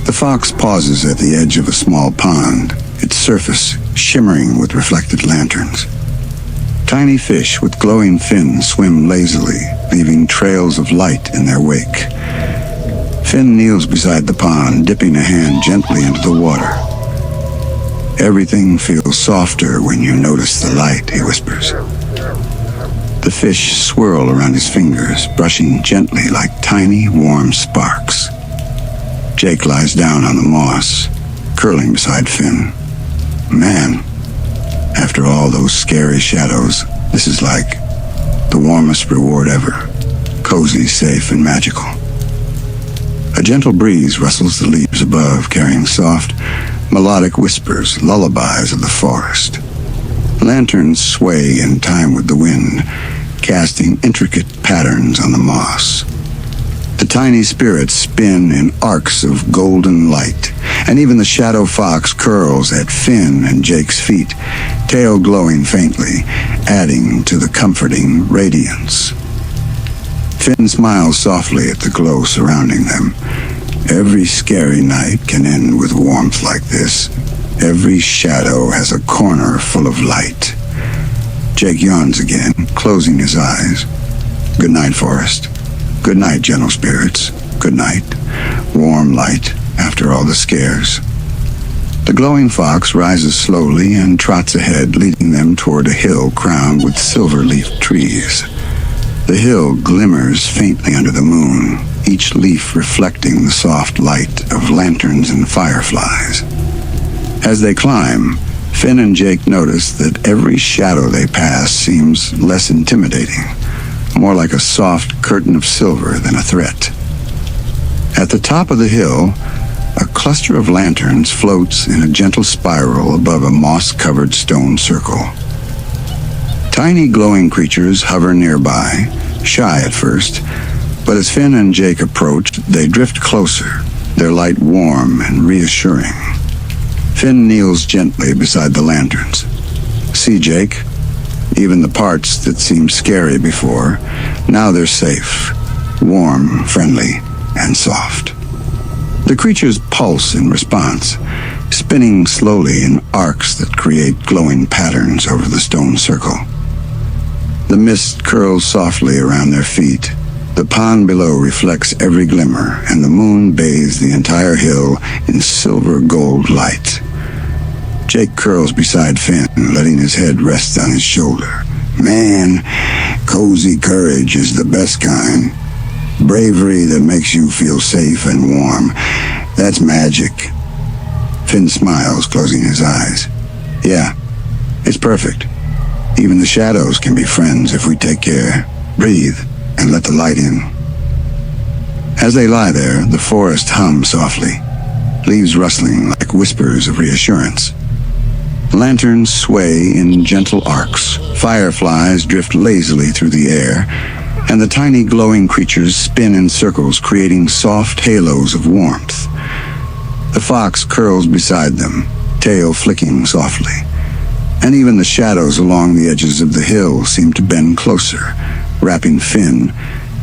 The fox pauses at the edge of a small pond, its surface shimmering with reflected lanterns. Tiny fish with glowing fins swim lazily, leaving leaving trails of light in their wake. Finn kneels beside the pond, dipping a hand gently into the water. "Everything feels softer when you notice the light," he whispers. The fish swirl around his fingers, brushing gently like tiny, warm sparks. Jake lies down on the moss, curling beside Finn. "Man, after all those scary shadows, this is like the warmest reward ever. Cozy, safe, and magical." A gentle breeze rustles the leaves above, carrying soft, melodic whispers, lullabies of the forest. Lanterns sway in time with the wind, casting intricate patterns on the moss. The tiny spirits spin in arcs of golden light, and even the shadow fox curls at Finn and Jake's feet, tail glowing faintly, adding to the comforting radiance. Finn smiles softly at the glow surrounding them. Every scary night can end with warmth like this. Every shadow has a corner full of light. Jake yawns again, closing his eyes. "Good night, forest. Good night, gentle spirits. Good night. Warm light after all the scares." The glowing fox rises slowly and trots ahead, leading them toward a hill crowned with silver-leafed trees. The hill glimmers faintly under the moon, each leaf reflecting the soft light of lanterns and fireflies. As they climb, Finn and Jake notice that every shadow they pass seems less intimidating, more like a soft curtain of silver than a threat. At the top of the hill, a cluster of lanterns floats in a gentle spiral above a moss-covered stone circle. Tiny glowing creatures hover nearby, shy at first, but as Finn and Jake approach, they drift closer, their light warm and reassuring. Finn kneels gently beside the lanterns. "See, Jake? Even the parts that seemed scary before, now they're safe, warm, friendly, and soft." The creatures pulse in response, spinning slowly in arcs that create glowing patterns over the stone circle. The mist curls softly around their feet. The pond below reflects every glimmer, and the moon bathes the entire hill in silver gold light. Jake curls beside Finn, letting his head rest on his shoulder. "Man, cozy courage is the best kind. Bravery that makes you feel safe and warm. That's magic." Finn smiles, closing his eyes. "Yeah, it's perfect. Even the shadows can be friends if we take care. Breathe and let the light in." As they lie there, the forest hums softly, leaves rustling like whispers of reassurance. Lanterns sway in gentle arcs, fireflies drift lazily through the air, and the tiny glowing creatures spin in circles, creating soft halos of warmth. The fox curls beside them, tail flicking softly, and even the shadows along the edges of the hill seem to bend closer, wrapping Finn,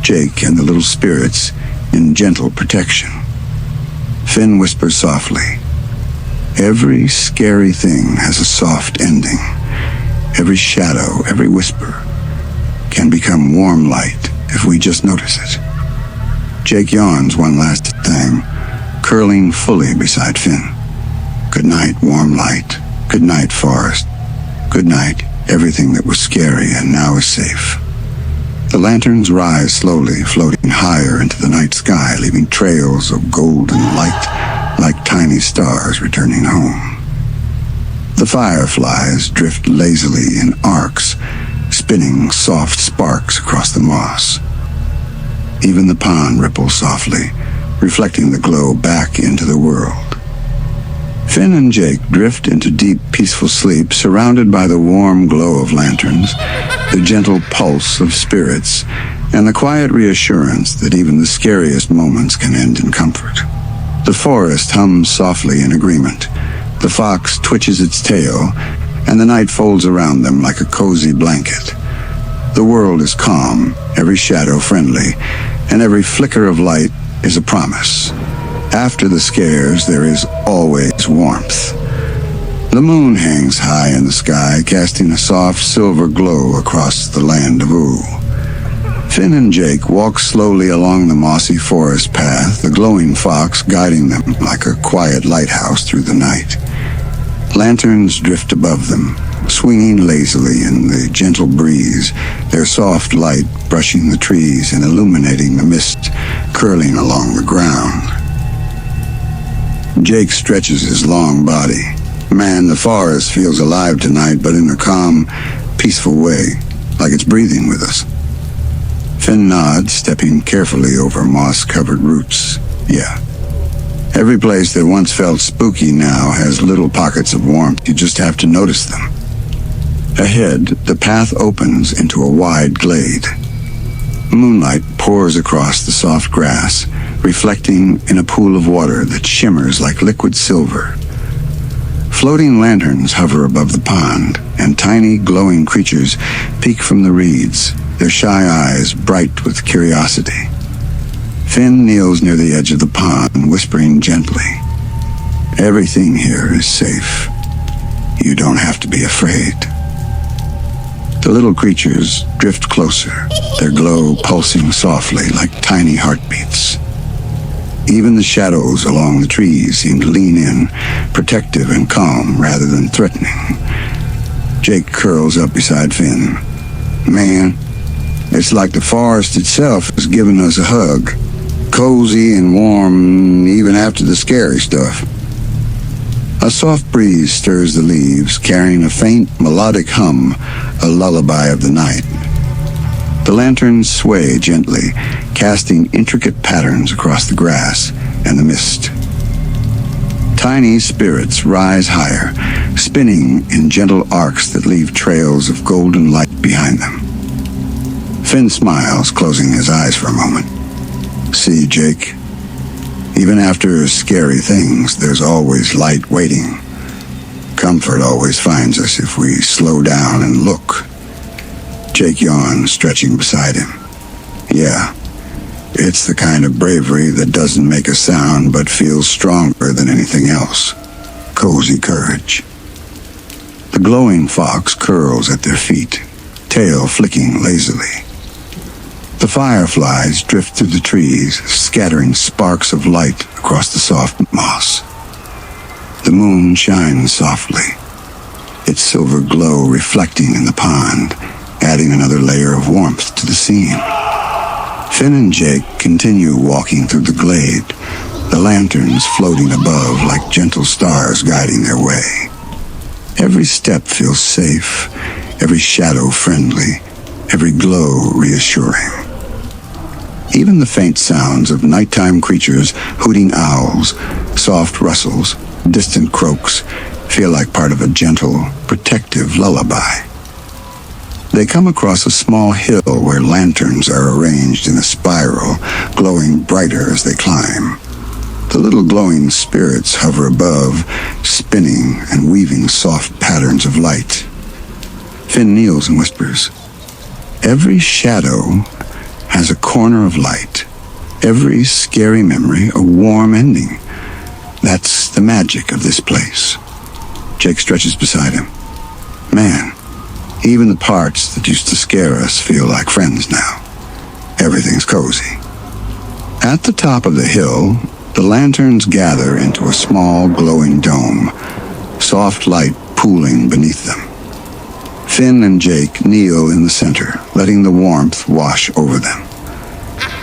Jake, and the little spirits in gentle protection. Finn whispers softly, "Every scary thing has a soft ending. Every shadow, every whisper can become warm light if we just notice it." Jake yawns one last time, curling fully beside Finn. "Good night, warm light. Good night, forest. Good night, everything that was scary and now is safe." The lanterns rise slowly, floating higher into the night sky, leaving trails of golden light like tiny stars returning home. The fireflies drift lazily in arcs, spinning soft sparks across the moss. Even the pond ripples softly, reflecting the glow back into the world. Finn and Jake drift into deep, peaceful sleep, surrounded by the warm glow of lanterns, the gentle pulse of spirits, and the quiet reassurance that even the scariest moments can end in comfort. The forest hums softly in agreement. The fox twitches its tail, and the night folds around them like a cozy blanket. The world is calm, every shadow friendly, and every flicker of light is a promise. After the scares, there is always warmth. The moon hangs high in the sky, casting a soft silver glow across the Land of Ooo. Finn and Jake walk slowly along the mossy forest path, the glowing fox guiding them like a quiet lighthouse through the night. Lanterns drift above them, swinging lazily in the gentle breeze, their soft light brushing the trees and illuminating the mist curling along the ground. Jake stretches his long body. Man, the forest feels alive tonight, but in a calm, peaceful way, like it's breathing with us. Finn nods, stepping carefully over moss-covered roots. Yeah. Every place that once felt spooky now has little pockets of warmth. You just have to notice them. Ahead, the path opens into a wide glade. Moonlight pours across the soft grass, reflecting in a pool of water that shimmers like liquid silver. Floating lanterns hover above the pond, and tiny glowing creatures peek from the reeds, their shy eyes bright with curiosity. Finn kneels near the edge of the pond, whispering gently, "Everything here is safe. You don't have to be afraid." The little creatures drift closer, their glow pulsing softly like tiny heartbeats. Even the shadows along the trees seem to lean in, protective and calm rather than threatening. Jake curls up beside Finn. "Man, it's like the forest itself is giving us a hug. Cozy and warm even after the scary stuff." A soft breeze stirs the leaves, carrying a faint melodic hum, a lullaby of the night. The lanterns sway gently, casting intricate patterns across the grass and the mist. Tiny spirits rise higher, spinning in gentle arcs that leave trails of golden light behind them. Finn smiles, closing his eyes for a moment. "See, Jake? Even after scary things, there's always light waiting. Comfort always finds us if we slow down and look." Jake yawns, stretching beside him. "Yeah, it's the kind of bravery that doesn't make a sound but feels stronger than anything else. Cozy courage." The glowing fox curls at their feet, tail flicking lazily. The fireflies drift through the trees, scattering sparks of light across the soft moss. The moon shines softly, its silver glow reflecting in the pond, adding another layer of warmth to the scene. Finn and Jake continue walking through the glade, the lanterns floating above like gentle stars guiding their way. Every step feels safe, every shadow friendly, every glow reassuring. Even the faint sounds of nighttime creatures, hooting owls, soft rustles, distant croaks, feel like part of a gentle, protective lullaby. They come across a small hill where lanterns are arranged in a spiral, glowing brighter as they climb. The little glowing spirits hover above, spinning and weaving soft patterns of light. Finn kneels and whispers, "Every shadow has a corner of light. Every scary memory a warm ending. That's the magic of this place." Jake stretches beside him. "Man, even the parts that used to scare us feel like friends now. Everything's cozy." At the top of the hill, the lanterns gather into a small glowing dome, soft light pooling beneath them. Finn and Jake kneel in the center, letting the warmth wash over them.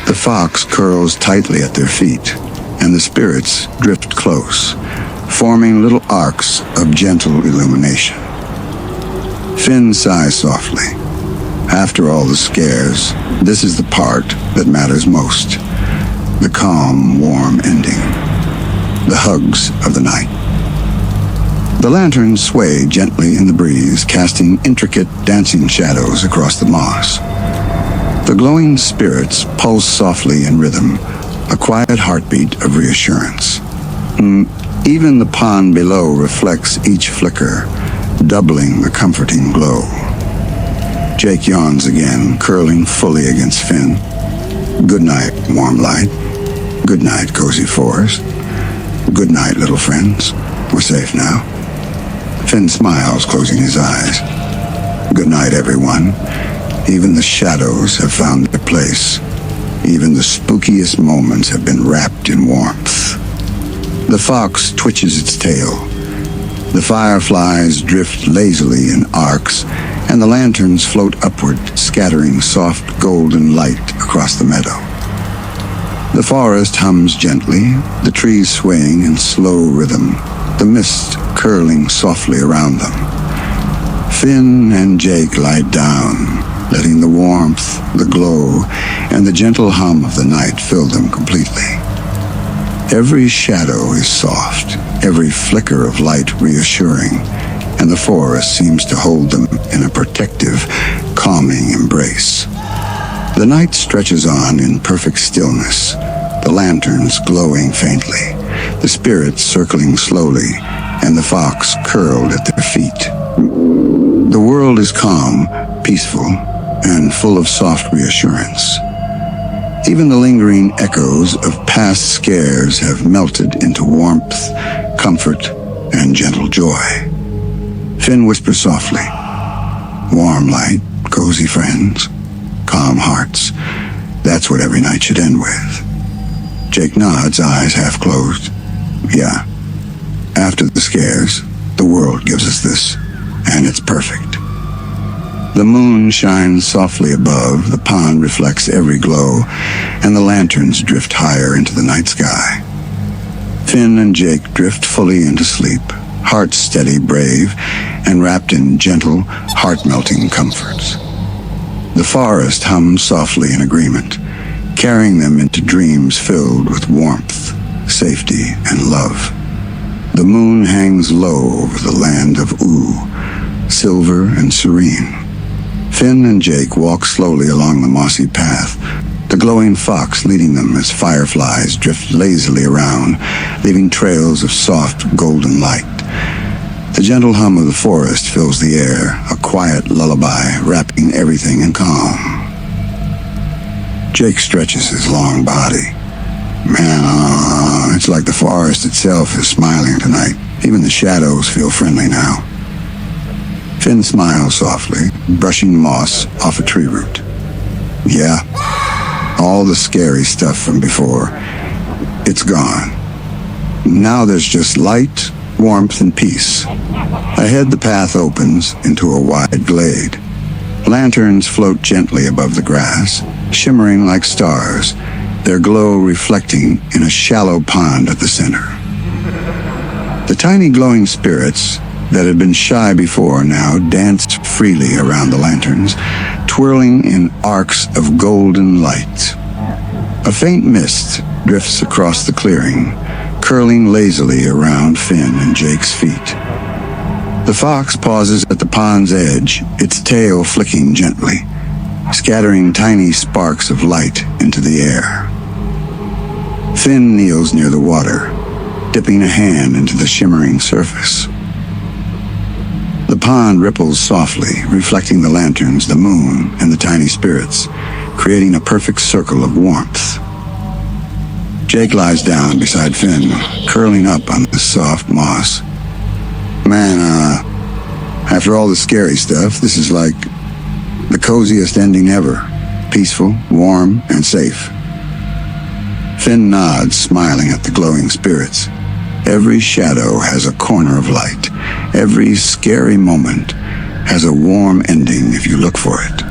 The fox curls tightly at their feet, and the spirits drift close, forming little arcs of gentle illumination. Finn sighs softly. After all the scares, this is the part that matters most. The calm, warm ending. The hugs of the night. The lanterns sway gently in the breeze, casting intricate dancing shadows across the moss. The glowing spirits pulse softly in rhythm, a quiet heartbeat of reassurance. Even the pond below reflects each flicker, doubling the comforting glow. Jake yawns again, curling fully against Finn. "Good night, warm light. Good night, cozy forest. Good night, little friends. We're safe now." Finn smiles, closing his eyes. "Good night, everyone. Even the shadows have found their place. Even the spookiest moments have been wrapped in warmth. The fox twitches its tail. The fireflies drift lazily in arcs, and the lanterns float upward, scattering soft golden light across the meadow. The forest hums gently, the trees swaying in slow rhythm, the mist curling softly around them. Finn and Jake lie down, letting the warmth, the glow, and the gentle hum of the night fill them completely. Every shadow is soft, every flicker of light reassuring, and the forest seems to hold them in a protective, calming embrace. The night stretches on in perfect stillness, the lanterns glowing faintly, the spirits circling slowly, and the fox curled at their feet. The world is calm, peaceful, and full of soft reassurance. Even the lingering echoes of past scares have melted into warmth, comfort, and gentle joy. Finn whispers softly, "Warm light, cozy friends, calm hearts. That's what every night should end with." Jake nods, eyes half closed. "Yeah, after the scares, the world gives us this, and it's perfect." The moon shines softly above, the pond reflects every glow, and the lanterns drift higher into the night sky. Finn and Jake drift fully into sleep, hearts steady, brave, and wrapped in gentle, heart-melting comforts. The forest hums softly in agreement, carrying them into dreams filled with warmth, safety, and love. The moon hangs low over the Land of Ooo, silver and serene. Finn and Jake walk slowly along the mossy path, the glowing fox leading them as fireflies drift lazily around, leaving trails of soft golden light. The gentle hum of the forest fills the air, a quiet lullaby wrapping everything in calm. Jake stretches his long body. Man, it's like the forest itself is smiling tonight. Even the shadows feel friendly now. Finn smiles softly, brushing moss off a tree root. Yeah, all the scary stuff from before, it's gone. Now there's just light, warmth, and peace. Ahead the path opens into a wide glade. Lanterns float gently above the grass, shimmering like stars, their glow reflecting in a shallow pond at the center. The tiny glowing spirits that had been shy before now danced freely around the lanterns, twirling in arcs of golden light. A faint mist drifts across the clearing, curling lazily around Finn and Jake's feet. The fox pauses at the pond's edge, its tail flicking gently, scattering tiny sparks of light into the air. Finn kneels near the water, dipping a hand into the shimmering surface. The pond ripples softly, reflecting the lanterns, the moon, and the tiny spirits, creating a perfect circle of warmth. Jake lies down beside Finn, curling up on the soft moss. Man, after all the scary stuff, this is like the coziest ending ever. Peaceful, warm, and safe. Finn nods, smiling at the glowing spirits. Every shadow has a corner of light. Every scary moment has a warm ending if you look for it.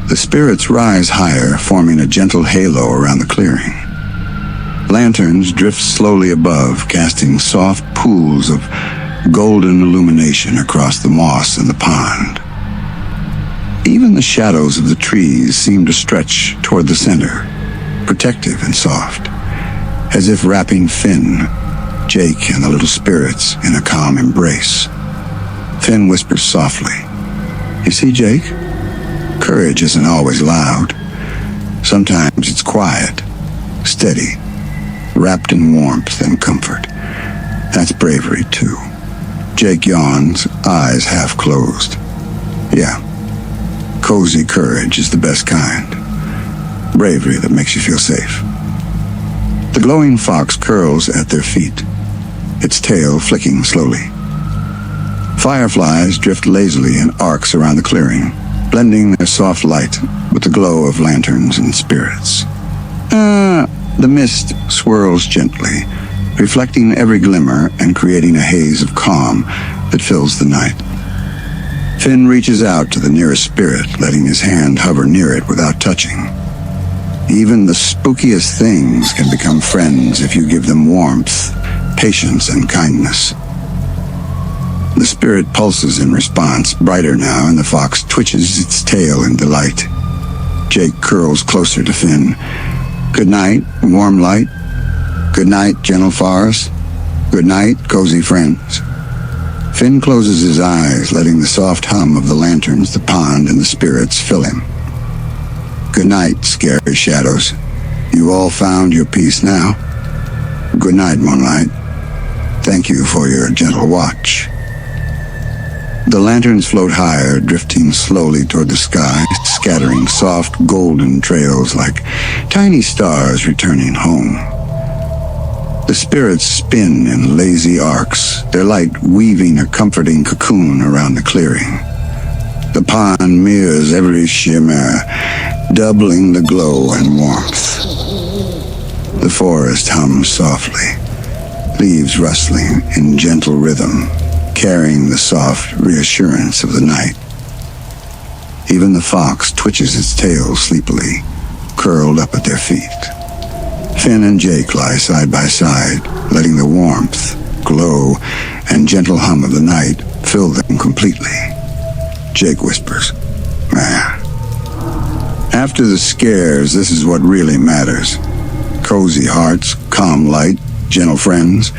The spirits rise higher, forming a gentle halo around the clearing. Lanterns drift slowly above, casting soft pools of golden illumination across the moss and the pond. Even the shadows of the trees seem to stretch toward the center, protective and soft, as if wrapping Finn, Jake, and the little spirits in a calm embrace. Finn whispers softly, "You see, Jake? Courage isn't always loud. Sometimes it's quiet, steady, wrapped in warmth and comfort. That's bravery, too." Jake yawns, eyes half closed. Yeah, cozy courage is the best kind. Bravery that makes you feel safe. The glowing fox curls at their feet, its tail flicking slowly. Fireflies drift lazily in arcs around the clearing, blending their soft light with the glow of lanterns and spirits. The mist swirls gently, reflecting every glimmer and creating a haze of calm that fills the night. Finn reaches out to the nearest spirit, letting his hand hover near it without touching. Even the spookiest things can become friends if you give them warmth, patience, and kindness. The spirit pulses in response, brighter now, and the fox twitches its tail in delight. Jake curls closer to Finn. Good night, warm light. Good night, gentle forest. Good night, cozy friends. Finn closes his eyes, letting the soft hum of the lanterns, the pond, and the spirits fill him. Good night, scary shadows. You all found your peace now. Good night, moonlight. Thank you for your gentle watch. The lanterns float higher, drifting slowly toward the sky, scattering soft golden trails like tiny stars returning home. The spirits spin in lazy arcs, their light weaving a comforting cocoon around the clearing. The pond mirrors every shimmer, doubling the glow and warmth. The forest hums softly, leaves rustling in gentle rhythm, carrying the soft reassurance of the night. Even the fox twitches its tail sleepily, curled up at their feet. Finn and Jake lie side by side, letting the warmth, glow, and gentle hum of the night fill them completely. Jake whispers, After the scares, this is what really matters. Cozy hearts, calm light, gentle friends,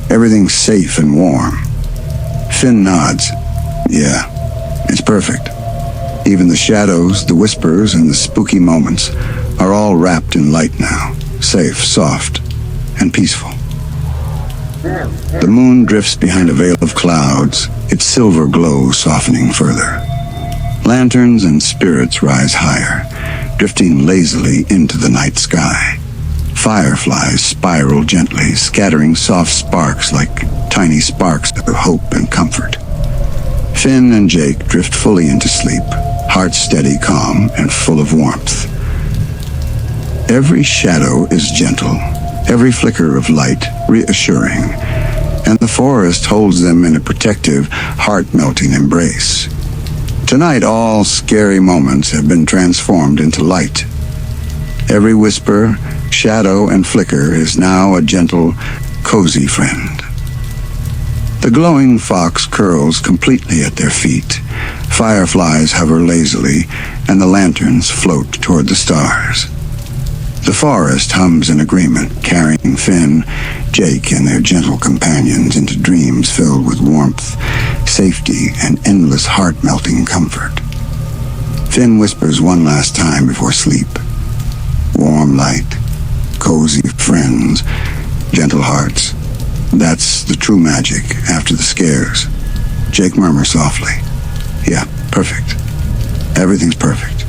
everything safe and warm. Finn nods. Yeah, it's perfect. Even the shadows, the whispers, and the spooky moments are all wrapped in light now, safe, soft, and peaceful. The moon drifts behind a veil of clouds, its silver glow softening further. Lanterns and spirits rise higher, drifting lazily into the night sky. Fireflies spiral gently, scattering soft sparks like tiny sparks of hope and comfort. Finn and Jake drift fully into sleep, hearts steady, calm, and full of warmth. Every shadow is gentle, every flicker of light reassuring, and the forest holds them in a protective, heart-melting embrace. Tonight, all scary moments have been transformed into light. Every whisper, shadow, and flicker is now a gentle, cozy friend. The glowing fox curls completely at their feet. Fireflies hover lazily, and the lanterns float toward the stars. The forest hums in agreement, carrying Finn, Jake, and their gentle companions into dreams filled with warmth, safety, and endless heart-melting comfort. Finn whispers one last time before sleep. Warm light, cozy friends, gentle hearts. That's the true magic after the scares. Jake murmurs softly. Yeah, perfect. Everything's perfect.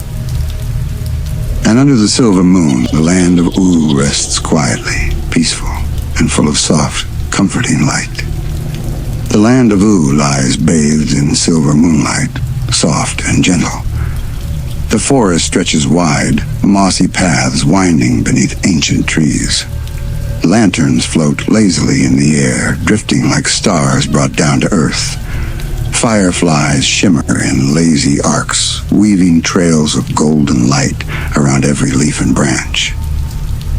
And under the silver moon, the land of Ooo rests quietly, peaceful, and full of soft, comforting light. The land of Ooo lies bathed in silver moonlight, soft and gentle. The forest stretches wide, mossy paths winding beneath ancient trees. Lanterns float lazily in the air, drifting like stars brought down to earth. Fireflies shimmer in lazy arcs, weaving trails of golden light around every leaf and branch.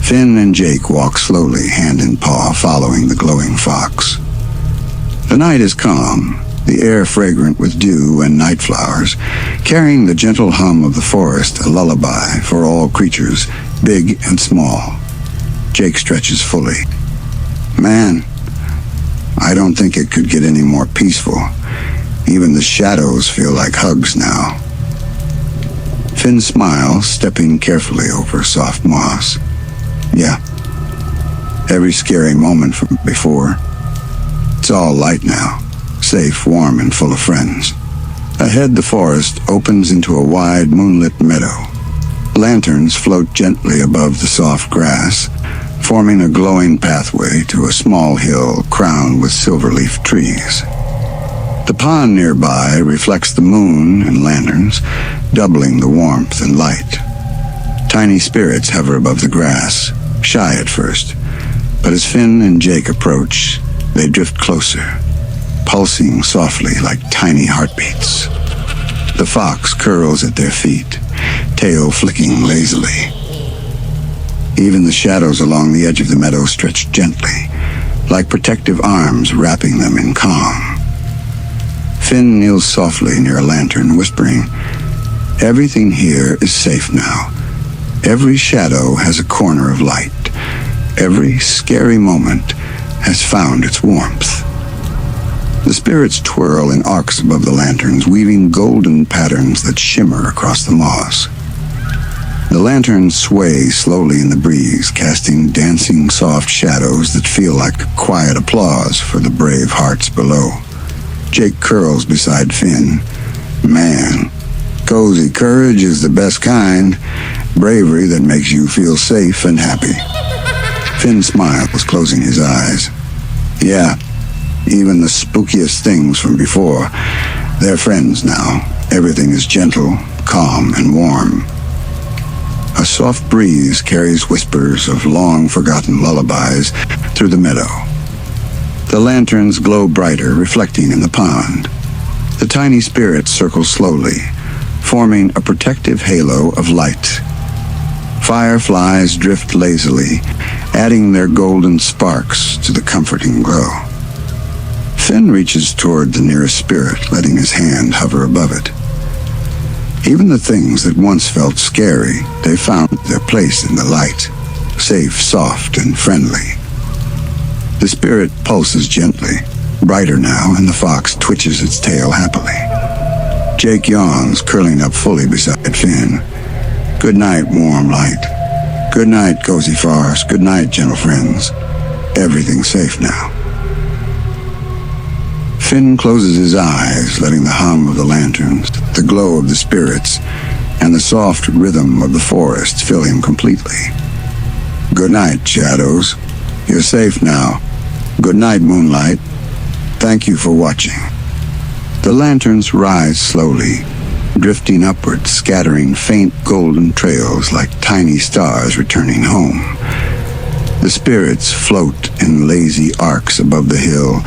Finn and Jake walk slowly, hand in paw, following the glowing fox. The night is calm, the air fragrant with dew and night flowers, carrying the gentle hum of the forest, a lullaby for all creatures, big and small. Jake stretches fully. Man, I don't think it could get any more peaceful. Even the shadows feel like hugs now. Finn smiles, stepping carefully over soft moss. Yeah, every scary moment from before. It's all light now, safe, warm, and full of friends. Ahead, the forest opens into a wide, moonlit meadow. Lanterns float gently above the soft grass, forming a glowing pathway to a small hill crowned with silver-leaf trees. The pond nearby reflects the moon and lanterns, doubling the warmth and light. Tiny spirits hover above the grass, shy at first, but as Finn and Jake approach, they drift closer, pulsing softly like tiny heartbeats. The fox curls at their feet, tail flicking lazily. Even the shadows along the edge of the meadow stretch gently, like protective arms wrapping them in calm. Finn kneels softly near a lantern, whispering, "Everything here is safe now. Every shadow has a corner of light. Every scary moment has found its warmth." The spirits twirl in arcs above the lanterns, weaving golden patterns that shimmer across the moss. The lanterns sway slowly in the breeze, casting dancing soft shadows that feel like quiet applause for the brave hearts below. Jake curls beside Finn. "Man, cozy courage is the best kind. Bravery that makes you feel safe and happy." Finn smiles, closing his eyes. "Yeah, even the spookiest things from before. They're friends now. Everything is gentle, calm, and warm." A soft breeze carries whispers of long-forgotten lullabies through the meadow. The lanterns glow brighter, reflecting in the pond. The tiny spirits circle slowly, forming a protective halo of light. Fireflies drift lazily, adding their golden sparks to the comforting glow. Finn reaches toward the nearest spirit, letting his hand hover above it. Even the things that once felt scary, they found their place in the light, safe, soft, and friendly. The spirit pulses gently, brighter now, and the fox twitches its tail happily. Jake yawns, curling up fully beside Finn. "Good night, warm light. Good night, cozy forest. Good night, gentle friends. Everything's safe now." Finn closes his eyes, letting the hum of the lanterns, the glow of the spirits, and the soft rhythm of the forest fill him completely. "Good night, shadows. You're safe now. Good night, moonlight. Thank you for watching." The lanterns rise slowly, drifting upward, scattering faint golden trails like tiny stars returning home. The spirits float in lazy arcs above the hill,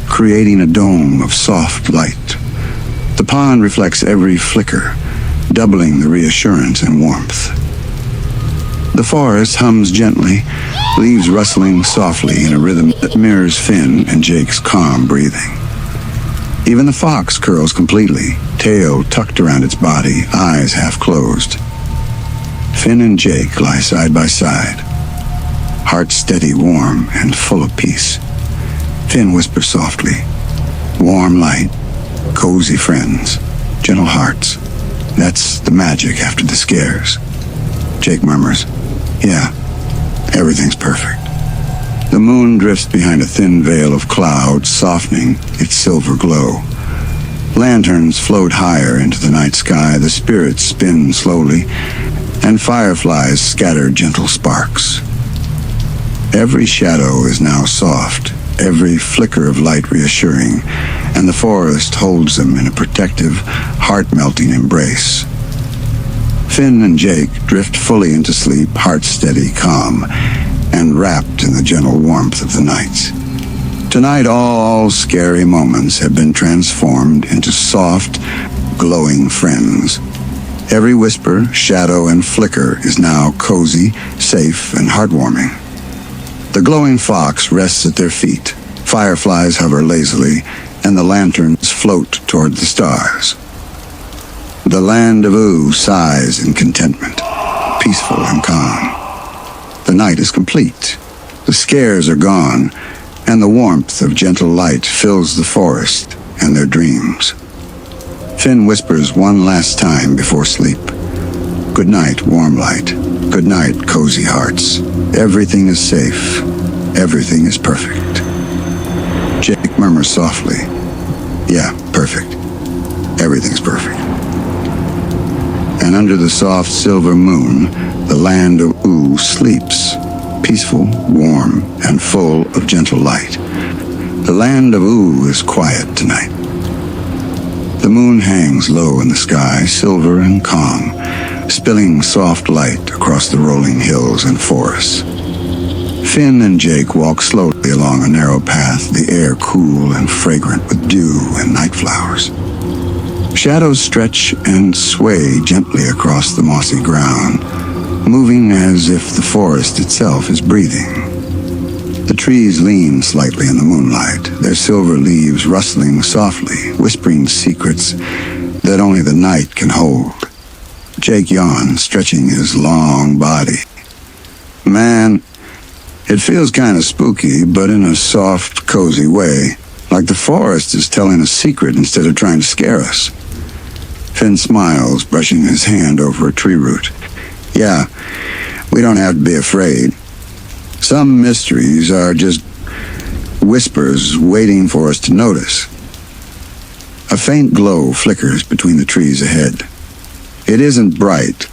creating a dome of soft light. The pond reflects every flicker, doubling the reassurance and warmth. The forest hums gently, leaves rustling softly in a rhythm that mirrors Finn and Jake's calm breathing. Even the fox curls completely, tail tucked around its body, eyes half closed. Finn and Jake lie side by side, hearts steady, warm, and full of peace. Finn whispers softly, "Warm light, cozy friends, gentle hearts. That's the magic after the scares." Jake murmurs, "Yeah, everything's perfect." The moon drifts behind a thin veil of cloud, softening its silver glow. Lanterns float higher into the night sky, the spirits spin slowly, and fireflies scatter gentle sparks. Every shadow is now soft, every flicker of light reassuring, and the forest holds them in a protective, heart-melting embrace. Finn and Jake drift fully into sleep, hearts steady, calm, and wrapped in the gentle warmth of the night. Tonight, all scary moments have been transformed into soft, glowing friends. Every whisper, shadow, and flicker is now cozy, safe, and heartwarming. The glowing fox rests at their feet, fireflies hover lazily, and the lanterns float toward the stars. The Land of Ooo sighs in contentment, peaceful and calm. The night is complete. The scares are gone, and the warmth of gentle light fills the forest and their dreams. Finn whispers one last time before sleep. "Good night, warm light. Good night, cozy hearts. Everything is safe. Everything is perfect." Jake murmurs softly, "Yeah, perfect. Everything's perfect." And under the soft silver moon, the Land of Ooo sleeps, peaceful, warm, and full of gentle light. The Land of Ooo is quiet tonight, The moon hangs low in the sky, silver and calm, spilling soft light across the rolling hills and forests. Finn and Jake walk slowly along a narrow path, the air cool and fragrant with dew and night flowers. Shadows stretch and sway gently across the mossy ground, moving as if the forest itself is breathing. The trees lean slightly in the moonlight, their silver leaves rustling softly, whispering secrets that only the night can hold. Jake yawns, stretching his long body. Man, it feels kind of spooky, but in a soft, cozy way, like the forest is telling a secret instead of trying to scare us. Finn smiles, brushing his hand over a tree root. Yeah, we don't have to be afraid. Some mysteries are just whispers waiting for us to notice. A faint glow flickers between the trees ahead. It isn't bright,